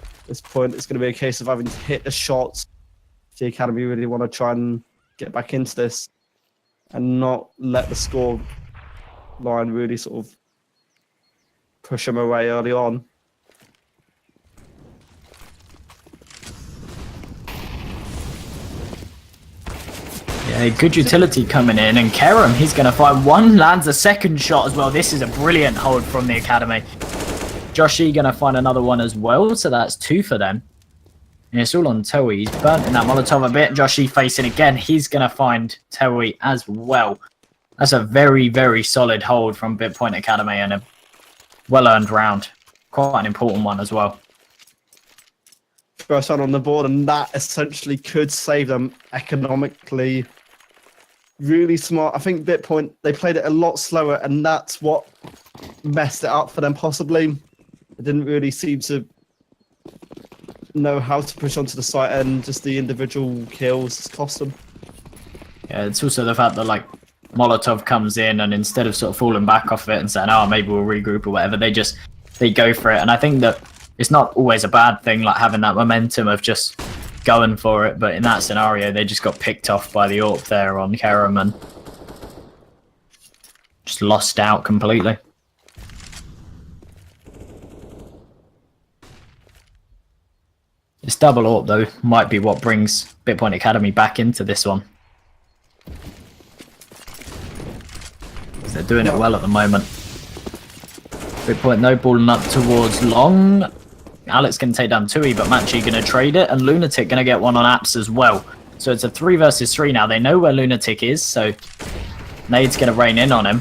At this point, it's going to be a case of having to hit the shots. If the Academy really want to try and get back into this and not let the score line really sort of push them away early on. Yeah, good utility coming in, and Kerem, he's going to find one, lands a second shot as well. This is a brilliant hold from the Academy. Joshi going to find another one as well, so that's 2 for them. And it's all on Toei. He's burnt in that Molotov a bit. Joshi facing again. He's going to find Toei as well. That's a very, very solid hold from Bitpoint Academy, and a well-earned round. Quite an important one as well. First one on the board, and that essentially could save them economically. Really smart. I think Bitpoint, they played it a lot slower, and that's what messed it up for them possibly. They didn't really seem to know how to push onto the site, and just the individual kills cost them. Yeah, it's also the fact that like Molotov comes in, and instead of sort of falling back off it and saying, oh, maybe we'll regroup or whatever, they go for it. And I think that it's not always a bad thing, like having that momentum of just going for it, but in that scenario, they just got picked off by the AWP there on Kerem and just lost out completely. This double AWP, though, might be what brings Bitpoint Academy back into this one. Because they're doing it well at the moment. Bitpoint, no, balling up towards long. Alex going to take down Tui, but Matchy going to trade it, and Lunatic going to get one on apps as well. So it's a 3 versus 3 now. They know where Lunatic is, so Nade's going to rain in on him.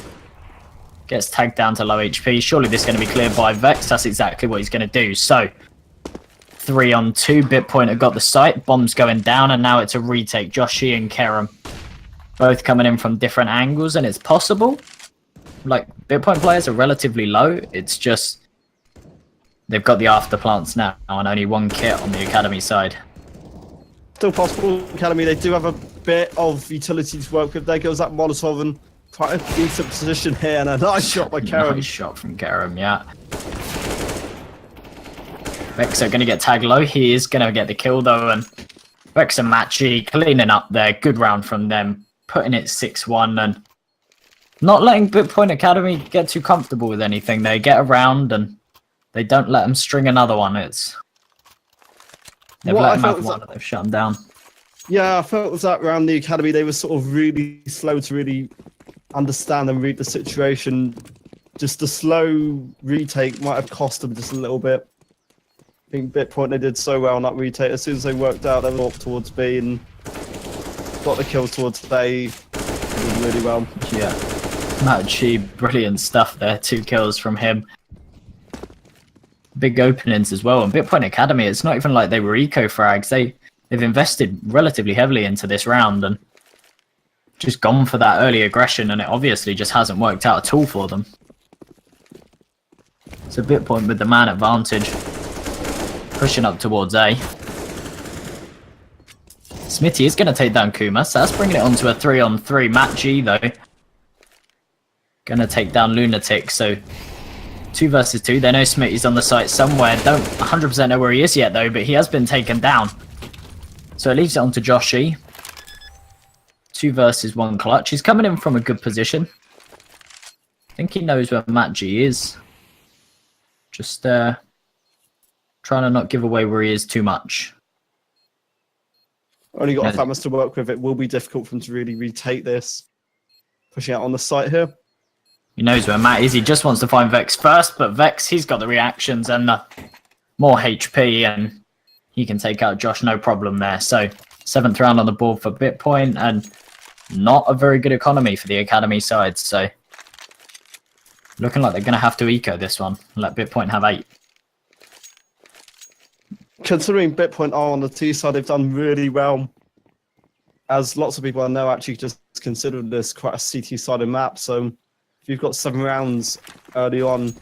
Gets tagged down to low HP. Surely this is going to be cleared by Vex. That's exactly what he's going to do. So 3 on 2. Bitpoint have got the site. Bomb's going down, and now it's a retake. Joshi and Kerem both coming in from different angles, and it's possible. Like, Bitpoint players are relatively low. It's just they've got the after plants now, and only 1 kit on the Academy side. Still possible, Academy. They do have a bit of utility to work with. There goes that Molotov, and quite a decent position here, and a nice shot by Kerem. Nice shot from Kerem, yeah. Vex are going to get tagged low. He is going to get the kill, though, and Vex and Matchy cleaning up there. Good round from them, putting it 6-1, and not letting Bitpoint Academy get too comfortable with anything. They get around, and they don't let them string another one. They've let them have one, they've shut them down. Yeah, I felt with that round, the Academy, they were sort of really slow to really understand and read the situation. Just the slow retake might have cost them just a little bit. I think Bitpoint, they did so well on that retake. As soon as they worked out, they were up towards B and got the kills towards A. Did really well. Yeah. Matchy, brilliant stuff there. 2 kills from him. Big openings as well. And Bitpoint Academy, it's not even like they were eco frags. They've invested relatively heavily into this round and just gone for that early aggression, and it obviously just hasn't worked out at all for them. So Bitpoint with the man advantage, pushing up towards A. Smitty is going to take down Kuma, so that's bringing it on to a 3-on-3. Matchy, though, going to take down Lunatic, so 2 versus 2. They know Smitty's on the site somewhere. Don't 100% know where he is yet, though, but he has been taken down. So it leaves it on to Joshi. 2 versus 1 clutch. He's coming in from a good position. I think he knows where Matchy is. Just trying to not give away where he is too much. Only got a Famous to work with. It will be difficult for him to really retake this. Pushing out on the site here. He knows where Matt is. He just wants to find Vex first, but Vex, he's got the reactions and the more HP, and he can take out Josh, no problem there. So 7th round on the board for Bitpoint, and not a very good economy for the Academy side. So Looking like they're going to have to eco this one. Let Bitpoint have 8. Considering Bitpoint are on the T side, they've done really well. As lots of people I know actually just consider this quite a CT-sided map. So if you've got 7 rounds early on,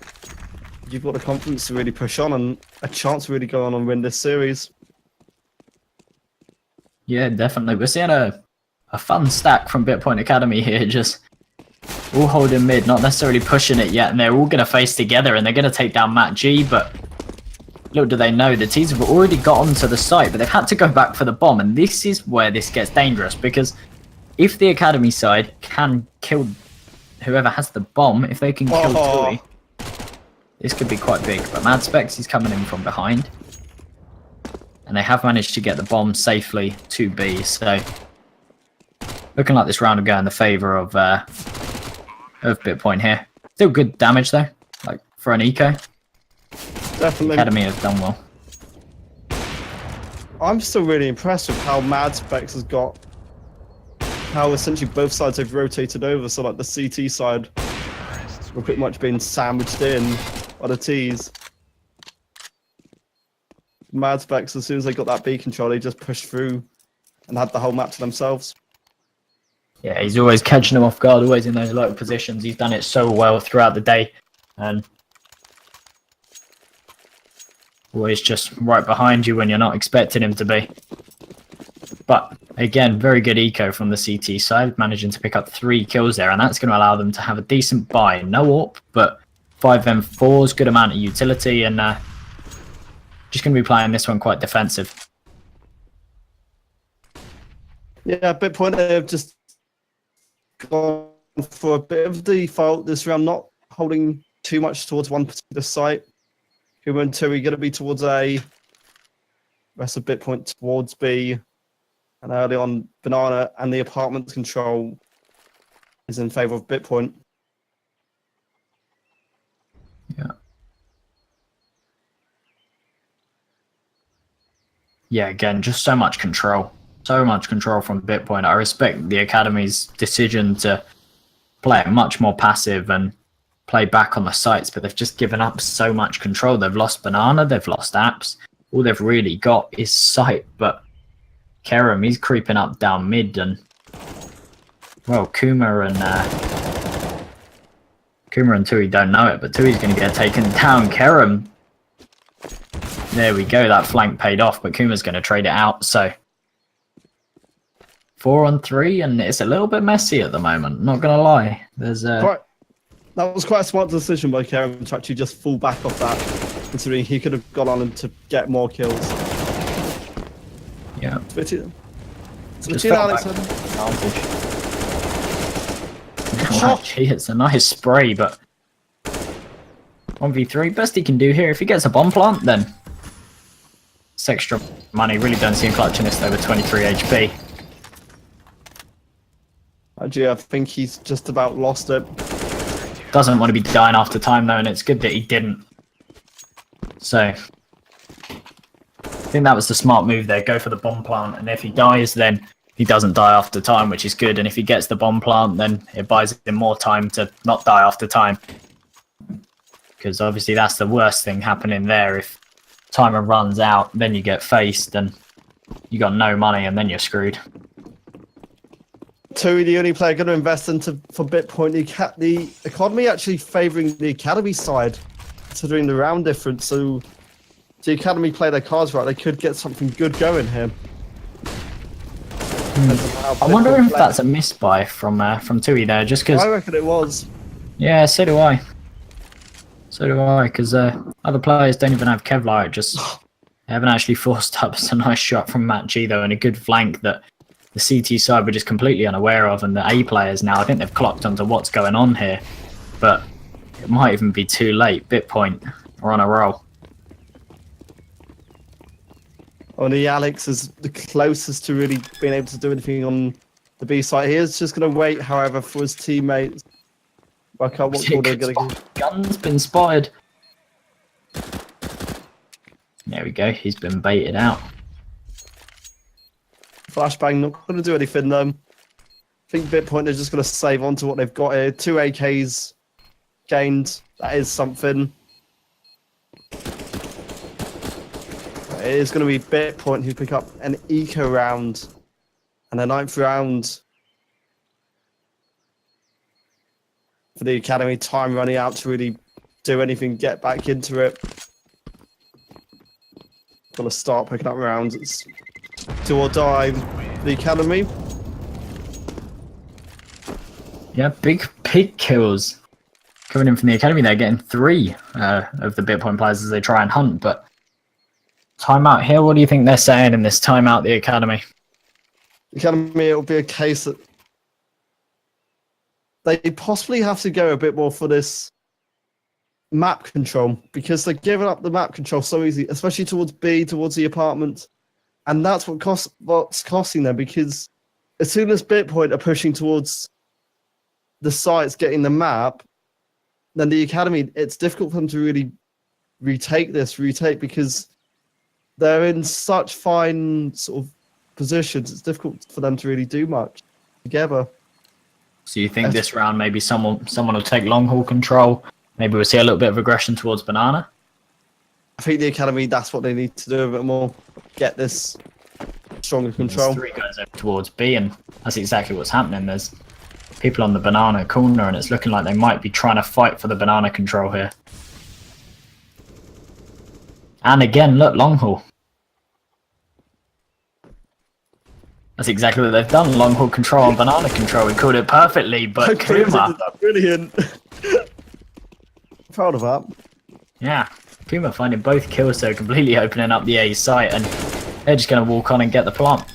you've got the confidence to really push on and a chance to really go on and win this series. Yeah, definitely. We're seeing a fun stack from Bitpoint Academy here, just all holding mid, not necessarily pushing it yet, and they're all going to face together, and they're going to take down Matt G, but little do they know, the T's have already got onto the site, but they've had to go back for the bomb, and this is where this gets dangerous, because if the Academy side can kill whoever has the bomb, if they can kill Tui, this could be quite big, but Mad Specs is coming in from behind. And they have managed to get the bomb safely to B, so looking like this round will go in the favour of Bitpoint here. Still good damage though, like for an eco. Definitely. Academy have done well. I'm still really impressed with how Mad Specs has got, how essentially both sides have rotated over. So like the CT side, we're pretty much being sandwiched in by the T's. Mad Specs, as soon as they got that B control, they just pushed through and had the whole map to themselves. Yeah, he's always catching them off guard, always in those low positions. He's done it so well throughout the day. And always just right behind you when you're not expecting him to be. But again, very good eco from the CT side, managing to pick up 3 kills there. And that's going to allow them to have a decent buy. No AWP, but 5 M4s, good amount of utility, and just going to be playing this one quite defensive. Yeah, Bitpoint have just gone for a bit of default this round, not holding too much towards one particular site. Human and Tui going to be towards A. Rest of Bitpoint towards B. And early on, Banana and the apartment control is in favour of Bitpoint. Yeah. Yeah, again, just so much control. So much control from Bitpoint. I respect the Academy's decision to play it much more passive and play back on the sites, but they've just given up so much control. They've lost Banana, they've lost apps. All they've really got is sight, but Kerem, he's creeping up down mid, and well, Kuma and Tui don't know it, but Tui's going to get taken down. Kerem, there we go, that flank paid off, but Kuma's going to trade it out, so 4 on 3, and it's a little bit messy at the moment, not going to lie. There's that was quite a smart decision by Kerem to actually just fall back off that, considering he could have gone on and to get more kills. Yeah. It's Alex. Gee, it's a nice spray, but 1v3, best he can do here. If he gets a bomb plant, then it's extra money. Really don't see him clutching this over 23 HP. Actually, I think he's just about lost it. Doesn't want to be dying after time though, and it's good that he didn't. So I think that was the smart move there. Go for the bomb plant, and if he dies, then he doesn't die after time, which is good. And if he gets the bomb plant, then it buys him more time to not die after time. Because obviously that's the worst thing happening there. If timer runs out, then you get faced, and you got no money, and then you're screwed. Tui, the only player going to invest into for Bitpoint. The economy actually favouring the Academy side, considering the round difference. So the Academy play their cards right. They could get something good going here. I wonder if that's a misbuy from Tui there, just because. I reckon it was. Yeah, so do I. So do I, because other players don't even have Kevlar. It just they haven't actually forced up. It's a nice shot from Matt G though, and a good flank that the CT side were just completely unaware of, and the A players now, I think they've clocked onto what's going on here, but it might even be too late. Bitpoint are on a roll. Only Alex is the closest to really being able to do anything on the B side. He is just going to wait, however, for his teammates. Work out what call they're going to give. Gun's been spotted. There we go. He's been baited out. Flashbang not going to do anything though. I think Bitpoint are just going to save on to what they've got here. 2 AKs gained. That is something. It is going to be Bitpoint who pick up an eco round and a 9th round for the academy. Time running out to really do anything, get back into it. Got to start picking up rounds. It's do or die for the academy. Yeah, big kills coming in from the academy. They're getting 3 of the Bitpoint players as they try and hunt, but timeout here. What do you think they're saying in this timeout, the academy? The academy, it'll be a case that they possibly have to go a bit more for this map control, because they're giving up the map control so easy, especially towards B, towards the apartment, and that's what's costing them. Because as soon as Bitpoint are pushing towards the sites, getting the map, then the academy, it's difficult for them to really retake because they're in such fine sort of positions. It's difficult for them to really do much together. So you think this round maybe someone will take long haul control? Maybe we'll see a little bit of aggression towards Banana? I think the academy, that's what they need to do a bit more. Get this stronger control. There's 3 guys over towards B, and that's exactly what's happening. There's people on the Banana corner, and it's looking like they might be trying to fight for the Banana control here. And again, look, long haul. That's exactly what they've done. Long haul control and Banana control. We called it perfectly, but Kuma. Brilliant. Proud of that. Yeah, Kuma finding both kills, so completely opening up the A site, and they're just going to walk on and get the plant.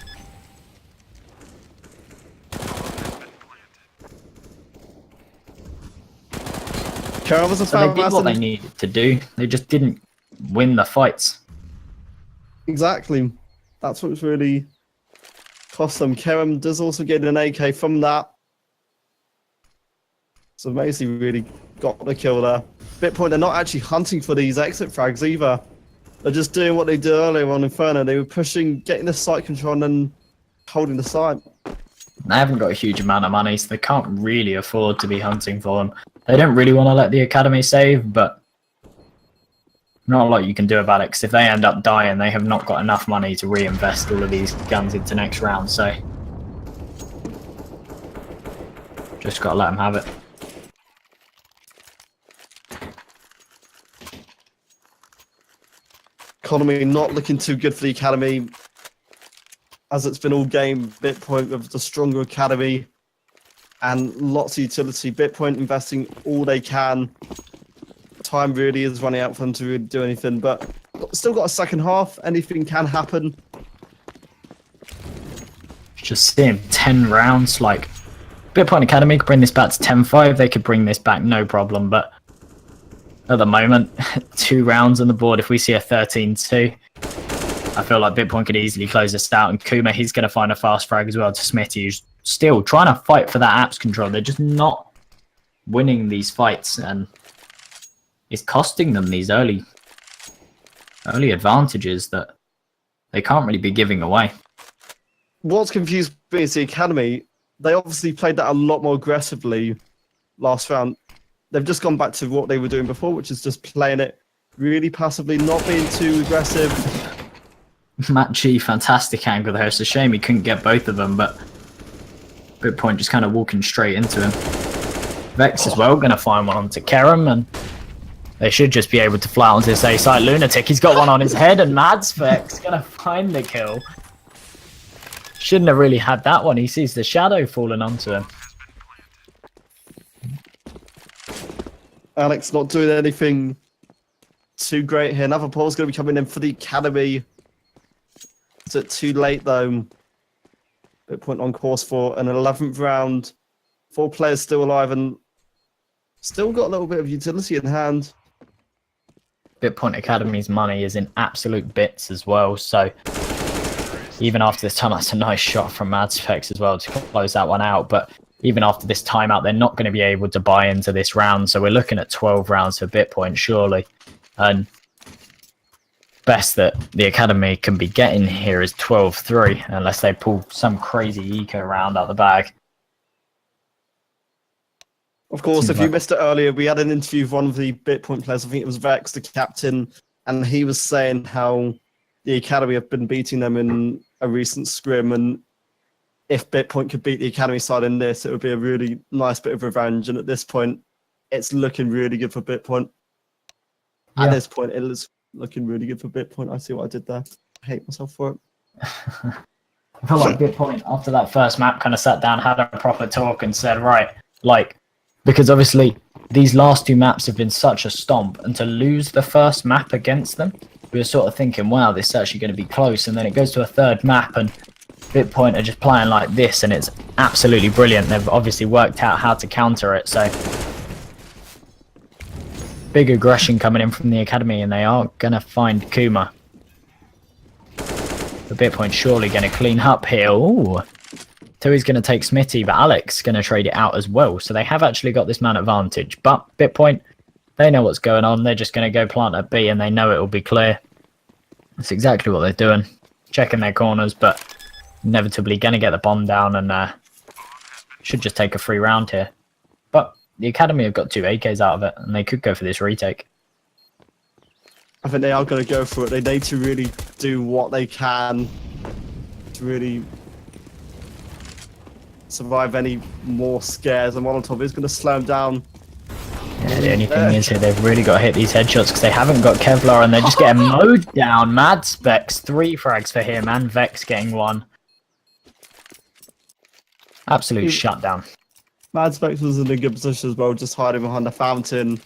So they did what they needed to do. They just didn't win the fights. Exactly. That's what's really cost them. Kerem does also get an AK from that. So Macy really got the kill there. Bitpoint, they're not actually hunting for these exit frags either. They're just doing what they did earlier on Inferno. They were pushing, getting the site control, and then holding the site. They haven't got a huge amount of money, so they can't really afford to be hunting for them. They don't really want to let the academy save, but not a lot you can do about it, because if they end up dying, they have not got enough money to reinvest all of these guns into next round, so just got to let them have it. Economy not looking too good for the academy, as it's been all game. Bitpoint with the stronger academy and lots of utility. Bitpoint investing all they can. Time really is running out for them to really do anything, but still got a second half. Anything can happen. Just seeing 10 rounds, like Bitpoint Academy could bring this back to 10-5. They could bring this back no problem, but at the moment, 2 rounds on the board. If we see a 13-2, I feel like Bitpoint could easily close this out. And Kuma, he's going to find a fast frag as well to Smitty, who's still trying to fight for that apps control. They're just not winning these fights, and it's costing them these early advantages that they can't really be giving away. What's confused me is the academy. They obviously played that a lot more aggressively last round. They've just gone back to what they were doing before, which is just playing it really passively, not being too aggressive. Matt G, fantastic angle there. It's a shame he couldn't get both of them, but Bitpoint just kind of walking straight into him. Vex as well, going to find one onto Kerem, and they should just be able to fly onto this A site. Lunatic, he's got one on his head, and Mads Vex going to find the kill. Shouldn't have really had that one. He sees the shadow falling onto him. Alex not doing anything too great here. Another pause going to be coming in for the academy. Is it too late though? Bitpoint on course for an 11th round. 4 players still alive and still got a little bit of utility in hand. Bitpoint Academy's money is in absolute bits as well, so even after this time, that's a nice shot from Madspex as well to close that one out. But even after this timeout, they're not going to be able to buy into this round. So we're looking at 12 rounds for Bitpoint, surely. And best that the Academy can be getting here is 12-3, unless they pull some crazy eco round out the bag. Of course, Seems if you like- missed it earlier, we had an interview with one of the Bitpoint players. I think it was Vex, the captain, and he was saying how the Academy have been beating them in a recent scrim, and if Bitpoint could beat the Academy side in this, it would be a really nice bit of revenge. And at this point, it's looking really good for Bitpoint. Yeah. At this point, it is looking really good for Bitpoint. I see what I did there. I hate myself for it. I feel like Bitpoint, after that first map, kind of sat down, had a proper talk, and said, right, like, because obviously these last two maps have been such a stomp, and to lose the first map against them, we were sort of thinking, wow, this is actually going to be close. And then it goes to a third map, and Bitpoint are just playing like this, and it's absolutely brilliant. They've obviously worked out how to counter it, so big aggression coming in from the Academy, and they are going to find Kuma. The Bitpoint surely going to clean up here. Ooh. Tui's going to take Smitty, but Alex going to trade it out as well. So they have actually got this man advantage. But Bitpoint, they know what's going on. They're just going to go plant at B, and they know it will be clear. That's exactly what they're doing. Checking their corners, but inevitably going to get the bomb down, and should just take a free round here. But the Academy have got 2 AKs out of it, and they could go for this retake. I think they are going to go for it. They need to really do what they can to really survive any more scares. And Molotov is going to slow them down. Yeah, the only thing is here, they've really got to hit these headshots because they haven't got Kevlar, and they're just getting mowed down. Mad Specs, 3 frags for him, and Vex getting 1. Absolute shutdown. Mad Specs was in a good position as well, just hiding behind the fountain.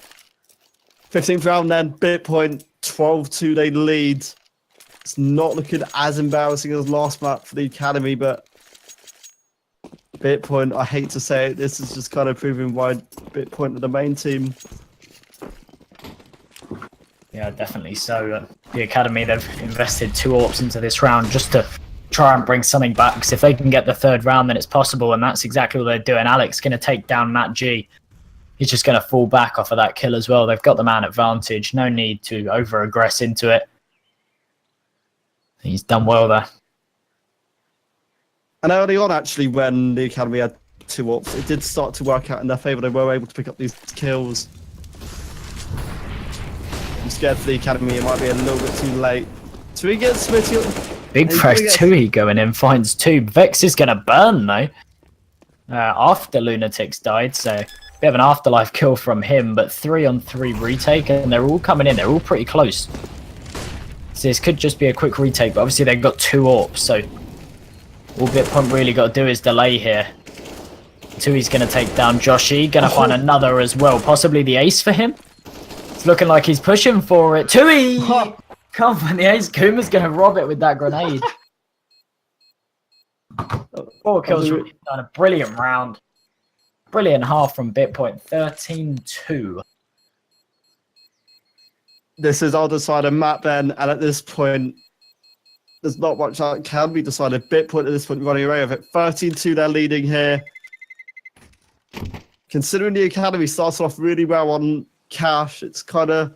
15th round then, Bitpoint, 12-2 they lead. It's not looking as embarrassing as last map for the Academy, but Bitpoint, I hate to say it, this is just kind of proving why Bitpoint are the main team. Yeah, definitely. So the Academy, they've invested 2 AWPs into this round just to try and bring something back. Because if they can get the 3rd round, then it's possible, and that's exactly what they're doing. Alex going to take down Matt G. He's just going to fall back off of that kill as well. They've got the man advantage. No need to over-aggress into it. He's done well there. And early on, actually, when the Academy had 2 AWPs, it did start to work out in their favour. They were able to pick up these kills. I'm scared for the Academy. It might be a little bit too late. So he gets Smitty. Big frag Tui going in, finds 2. Vex is going to burn, though. After Lunatics died, so bit of an afterlife kill from him, but 3-on-3 retake, and they're all coming in. They're all pretty close. So this could just be a quick retake, but obviously they've got 2 AWPs, so all Bitpoint really got to do is delay here. Tui's going to take down Joshi, going to find another as well, possibly the ace for him. It's looking like he's pushing for it. Tui! Come on, the ace. Kuma's going to rob it with that grenade. 4 kills from him, done a brilliant round. Brilliant half from Bitpoint, 13-2. This is our decided map then, and at this point, there's not much that can be decided. Bitpoint at this point running away with it. 13-2 they're leading here. Considering the Academy started off really well on cash, it's kind of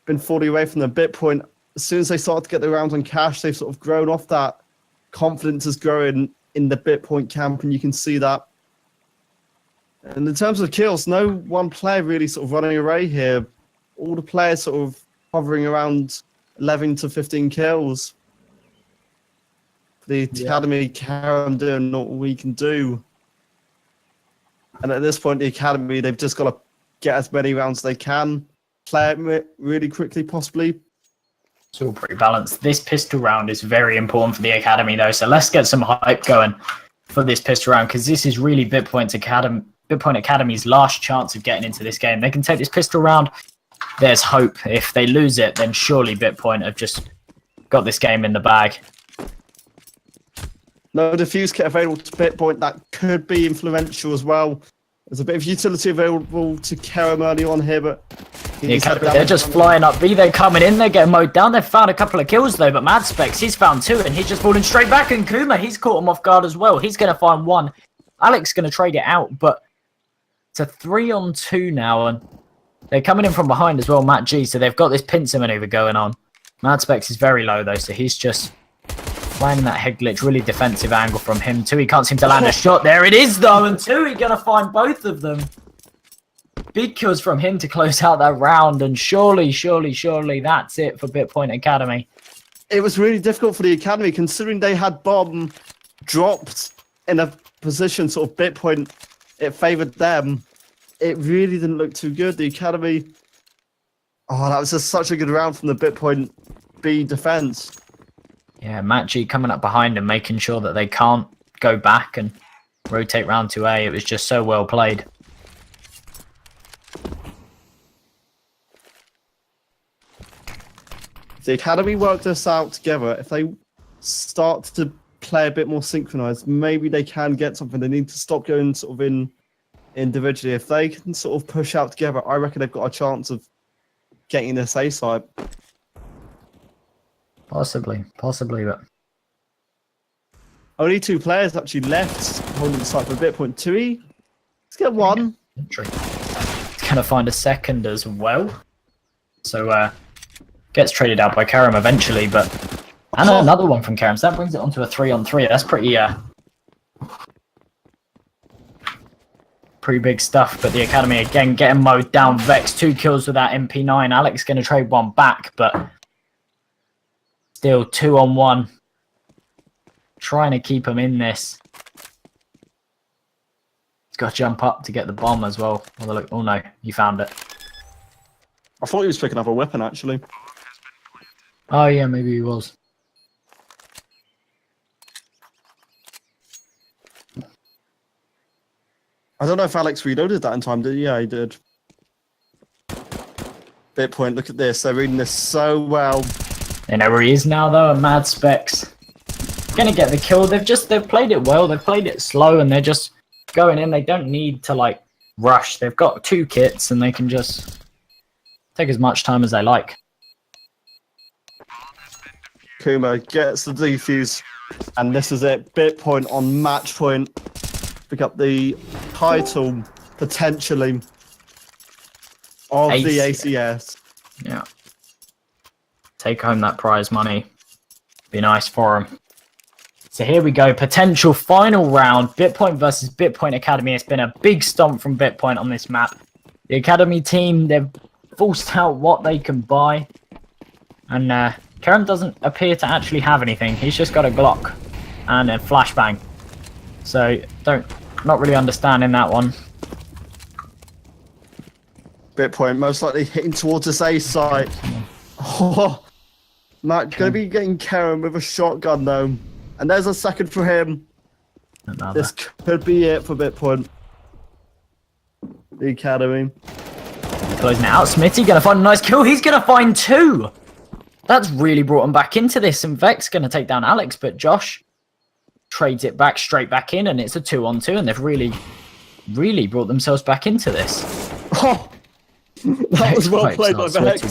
been falling away from the Bitpoint. As soon as they started to get the rounds on cash, they've sort of grown off that. Confidence is growing in the Bitpoint camp, and you can see that. And in terms of kills, no one player really sort of running away here. All the players sort of hovering around 11 to 15 kills. The Academy carry on doing what we can do. And at this point, the Academy, they've just got to get as many rounds as they can, play it really quickly, possibly. It's all pretty balanced. This pistol round is very important for the Academy, though, so let's get some hype going for this pistol round, because this is really Bitpoint Academy's last chance of getting into this game. They can take this pistol round. There's hope. If they lose it, then surely Bitpoint have just got this game in the bag. No defuse kit available to Bitpoint. That could be influential as well. There's a bit of utility available to Kerem early on here, but they're just flying up B. They're coming in. They're getting mowed down. They've found a couple of kills, though, but Mad Specs, he's found 2, and he's just falling straight back. And Kuma, he's caught him off guard as well. He's going to find 1. Alex going to trade it out, but it's a 3-on-2 now, and they're coming in from behind as well, Matt G, so they've got this pincer maneuver going on. Mad Specs is very low, though, so he's just finding that head glitch. Really defensive angle from him, too. He can't seem to land a shot. There it is, though, and Tui going to find both of them. big kills from him to close out that round, and surely that's it for Bitpoint Academy. It was really difficult for the Academy, considering they had bomb dropped in a position, sort of Bitpoint, it favoured them. It really didn't look too good. The Academy, oh, that was just such a good round from the Bitpoint B defense. Yeah, Matchy coming up behind and making sure that they can't go back and rotate round to A. It was just so well played. If the Academy work this out together, if they start to play a bit more synchronized, maybe they can get something. They need to stop going sort of in individually. If they can sort of push out together, I reckon they've got a chance of getting this A side. Possibly, but only 2 players actually left holding the site for Bitpoint. Tui, let's get one. He's gonna find a second as well. So gets traded out by Karam eventually, but and another one from Karam. So that brings it onto a 3-on-3. That's pretty big stuff. But the Academy again getting mowed down. Vex 2 kills with that MP9. Alex gonna trade one back, but still 2-on-1. Trying to keep him in this. He's got to jump up to get the bomb as well. Oh no, you found it. I thought he was picking up a weapon actually. Oh yeah, maybe he was. I don't know if Alex reloaded that in time. Yeah, he did. Bitpoint, look at this. They're reading this so well. They know where he is now though, and Mad Specs gonna get the kill. They've played it well. They've played it slow, and they're just going in. They don't need to like rush. They've got 2 kits, and they can just take as much time as they like. Kuma gets the defuse, and this is it. Bitpoint on match point. Pick up the title, potentially, of the ACS. Yeah. Take home that prize money. Be nice for him. So here we go. Potential final round. Bitpoint versus Bitpoint Academy. It's been a big stomp from Bitpoint on this map. The Academy team, they've forced out what they can buy. And Karam doesn't appear to actually have anything. He's just got a Glock and a flashbang. So not really understanding that one. Bitpoint most likely hitting towards this A site. Oh, Matt going to be getting Karam with a shotgun though. And there's a second for him. Another. This could be it for Bitpoint. The Academy. Closing it out. Smitty going to find a nice kill. He's going to find 2. That's really brought him back into this. And Vex going to take down Alex, but Josh trades it back straight back in, and it's a 2-on-2, and they've really brought themselves back into this. Oh, that was well played by Vex.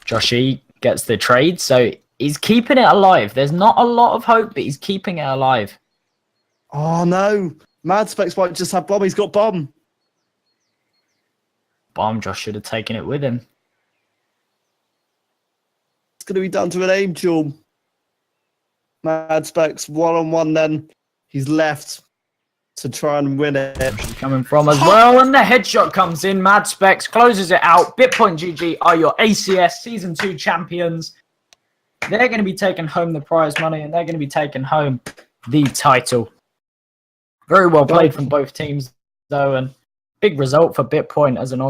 Joshy gets the trade, so he's keeping it alive. There's not a lot of hope, but he's keeping it alive. Oh no, Mad Specs might just have bomb. He's got bomb. Bomb. Josh should have taken it with him. It's going to be down to an aim duel. Mad Specs 1-on-1 then. He's left to try and win it. Coming from as well, and the headshot comes in. Mad Specs closes it out. Bitpoint GG are your ACS Season 2 champions. They're going to be taking home the prize money, and they're going to be taking home the title. Very well played from both teams, though, and big result for Bitpoint as an